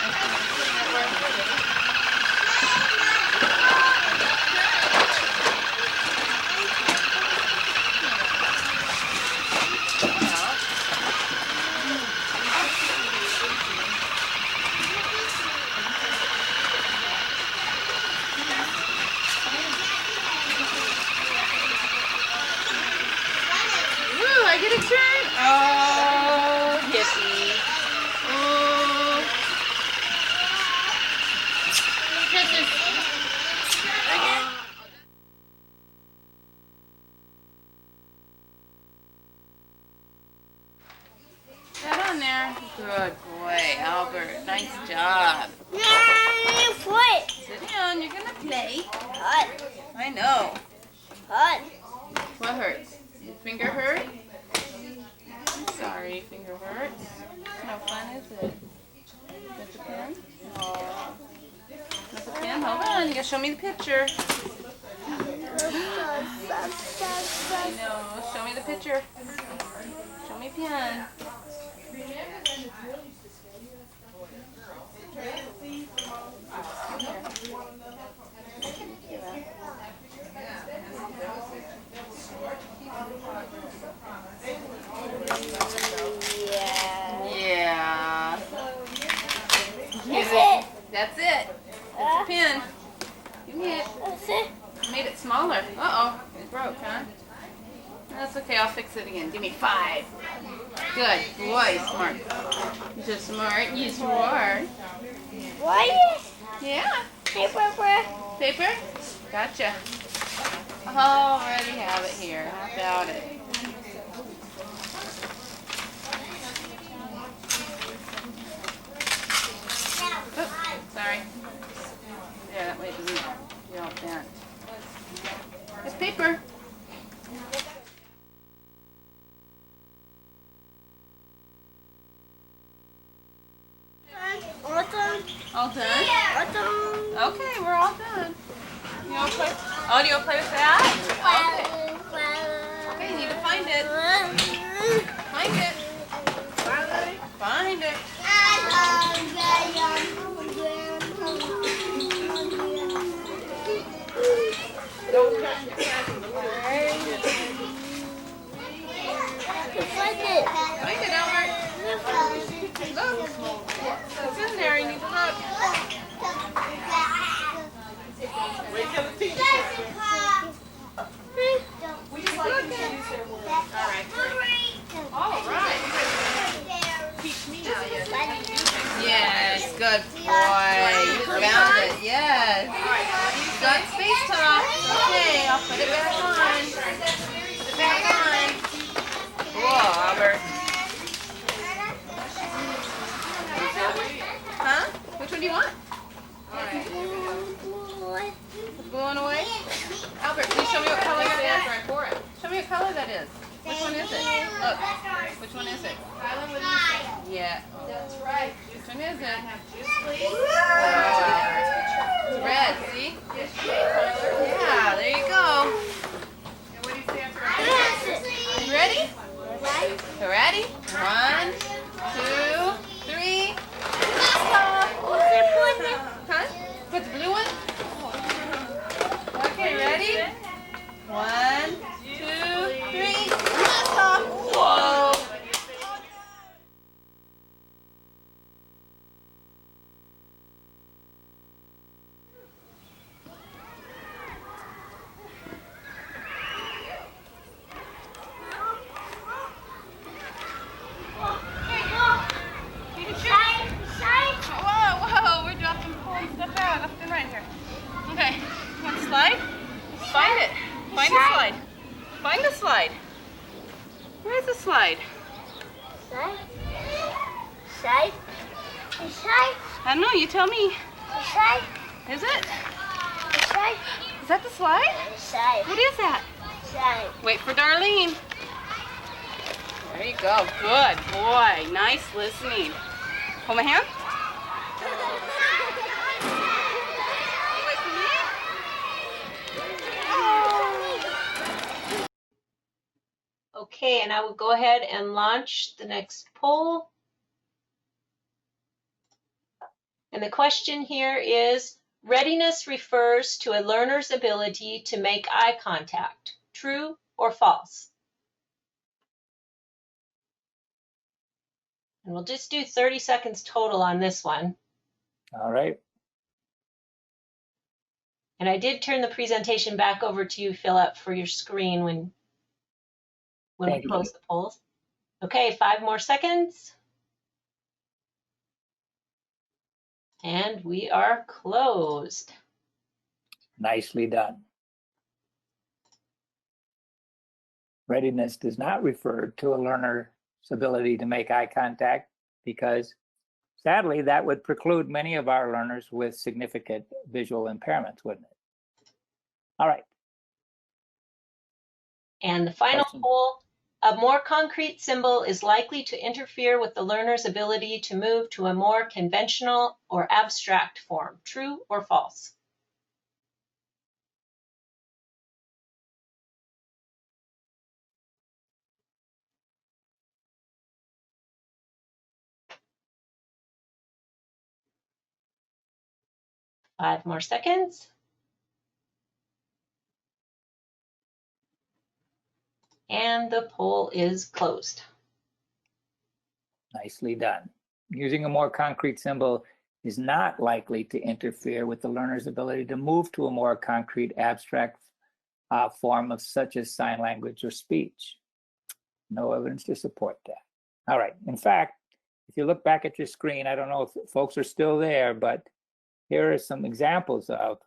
Ooh, I get a turn. Oh, Hippie. Oh. That on there. Good boy, Albert. Nice job. Sit down. You're gonna play. I know. What hurts? Your finger hurt? I'm sorry, finger hurts. No fun, is it? Got the pen? Oh. Got the pen? Hold on. You gotta show me the picture. I know. Show me the picture. Show me a pen. Yeah. That's it. That's your pen. Give me it. Made it smaller. Uh-oh. It broke, huh? That's okay. I'll fix it again. Give me 5. Good boy. Smart. You're so smart. You are. Yeah. Paper? Gotcha. Oh, already have it here. How about it? Oops, sorry. Yeah, that way it doesn't get all bent. There's paper. All done? Okay, we're all done. You want to play? Oh, do you want to play with that? Okay. Okay, you need to find it. Find it. Find it. Find it, Albert. Look. It's in there. You need to look. Wait till the teacher. We just like to use their Put it back on. Put it back on. Whoa, Albert. Huh? Which one do you want? Alright, here we go. It's blowing away? Albert, please show me what color that is right for it. Show me what color that is. Which one is it? Look. Which one is it? Yeah. That's right. Which one is it? It's red, see? Yeah, there you go. You ready? You ready? 1, 2, 3. Huh? What's the blue one? Okay, ready? 1, 2, 3. Blast off. Whoa. Whoa, we're dropping pulling stuff out left and right here. Okay, you want the slide? Find it. Find the slide. Find the slide. Where's the slide? Side? Side? Side? I don't know, you tell me. Side? Is it? Side? Is that the slide? Side? What is that? Side? Wait for Darlene. There you go. Good boy. Nice listening. Hold my hand. Wait for me. Okay, and I will go ahead and launch the next poll. And the question here is, readiness refers to a learner's ability to make eye contact. True or false? And we'll just do 30 seconds total on this one. All right. And I did turn the presentation back over to you, Philip, for your screen when we close the polls. Okay, 5 more seconds. And we are closed. Nicely done. Readiness does not refer to a learner's ability to make eye contact because, sadly, that would preclude many of our learners with significant visual impairments, wouldn't it? All right. And the final poll, a more concrete symbol is likely to interfere with the learner's ability to move to a more conventional or abstract form. True or false? Five more seconds. And the poll is closed. Nicely done. Using a more concrete symbol is not likely to interfere with the learner's ability to move to a more concrete, abstract form of such as sign language or speech. No evidence to support that. All right. In fact, if you look back at your screen, I don't know if folks are still there, but here are some examples of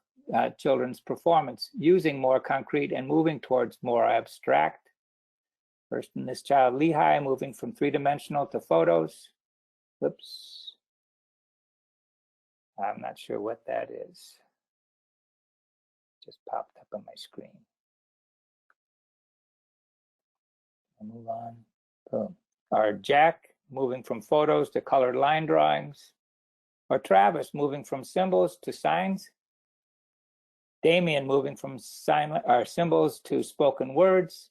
children's performance using more concrete and moving towards more abstract. First in this child, Lehigh, moving from 3-dimensional to photos. Oops. I'm not sure what that is. Just popped up on my screen. I'll move on. Boom. Or Jack, moving from photos to colored line drawings. Or Travis, moving from symbols to signs. Damien, moving from symbols to spoken words.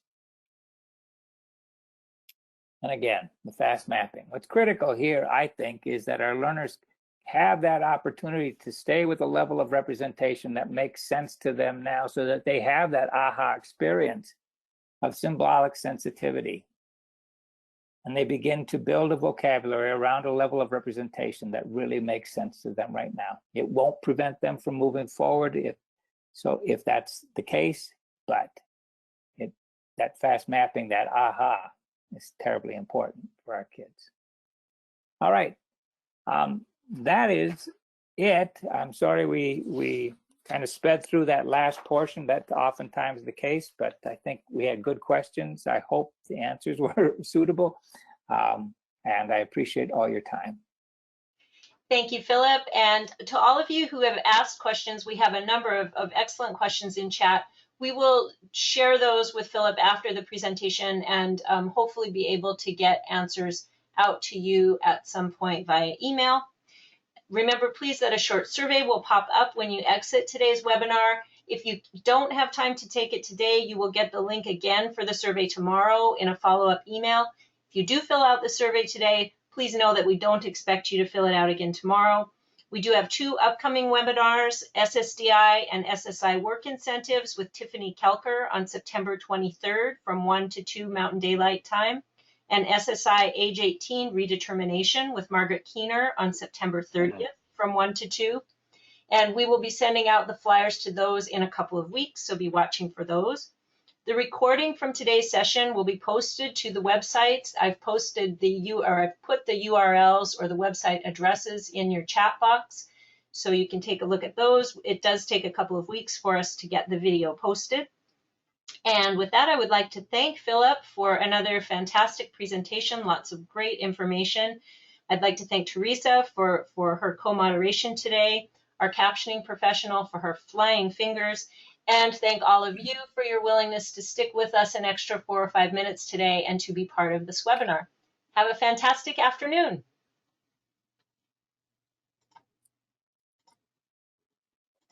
And again, the fast mapping. What's critical here, I think, is that our learners have that opportunity to stay with a level of representation that makes sense to them now so that they have that aha experience of symbolic sensitivity. And they begin to build a vocabulary around a level of representation that really makes sense to them right now. It won't prevent them from moving forward if that's the case, but that fast mapping, that aha, is terribly important for our kids. All right, that is it. I'm sorry we kind of sped through that last portion. That's oftentimes the case, but I think we had good questions. I hope the answers were suitable, and I appreciate all your time. Thank you, Philip. And to all of you who have asked questions, we have a number of excellent questions in chat. We will share those with Philip after the presentation and hopefully be able to get answers out to you at some point via email. Remember, please, that a short survey will pop up when you exit today's webinar. If you don't have time to take it today, you will get the link again for the survey tomorrow in a follow-up email. If you do fill out the survey today, please know that we don't expect you to fill it out again tomorrow. We do have 2 upcoming webinars, SSDI and SSI Work Incentives with Tiffany Kelker on September 23rd from 1 to 2 Mountain Daylight Time, and SSI Age 18 Redetermination with Margaret Keener on September 30th from 1 to 2. And we will be sending out the flyers to those in a couple of weeks, so be watching for those. The recording from today's session will be posted to the website. I've posted I've put the URLs or the website addresses in your chat box, so you can take a look at those. It does take a couple of weeks for us to get the video posted. And with that, I would like to thank Philip for another fantastic presentation, lots of great information. I'd like to thank Teresa for her co-moderation today, our captioning professional for her flying fingers, and thank all of you for your willingness to stick with us an extra 4 or 5 minutes today and to be part of this webinar. Have a fantastic afternoon.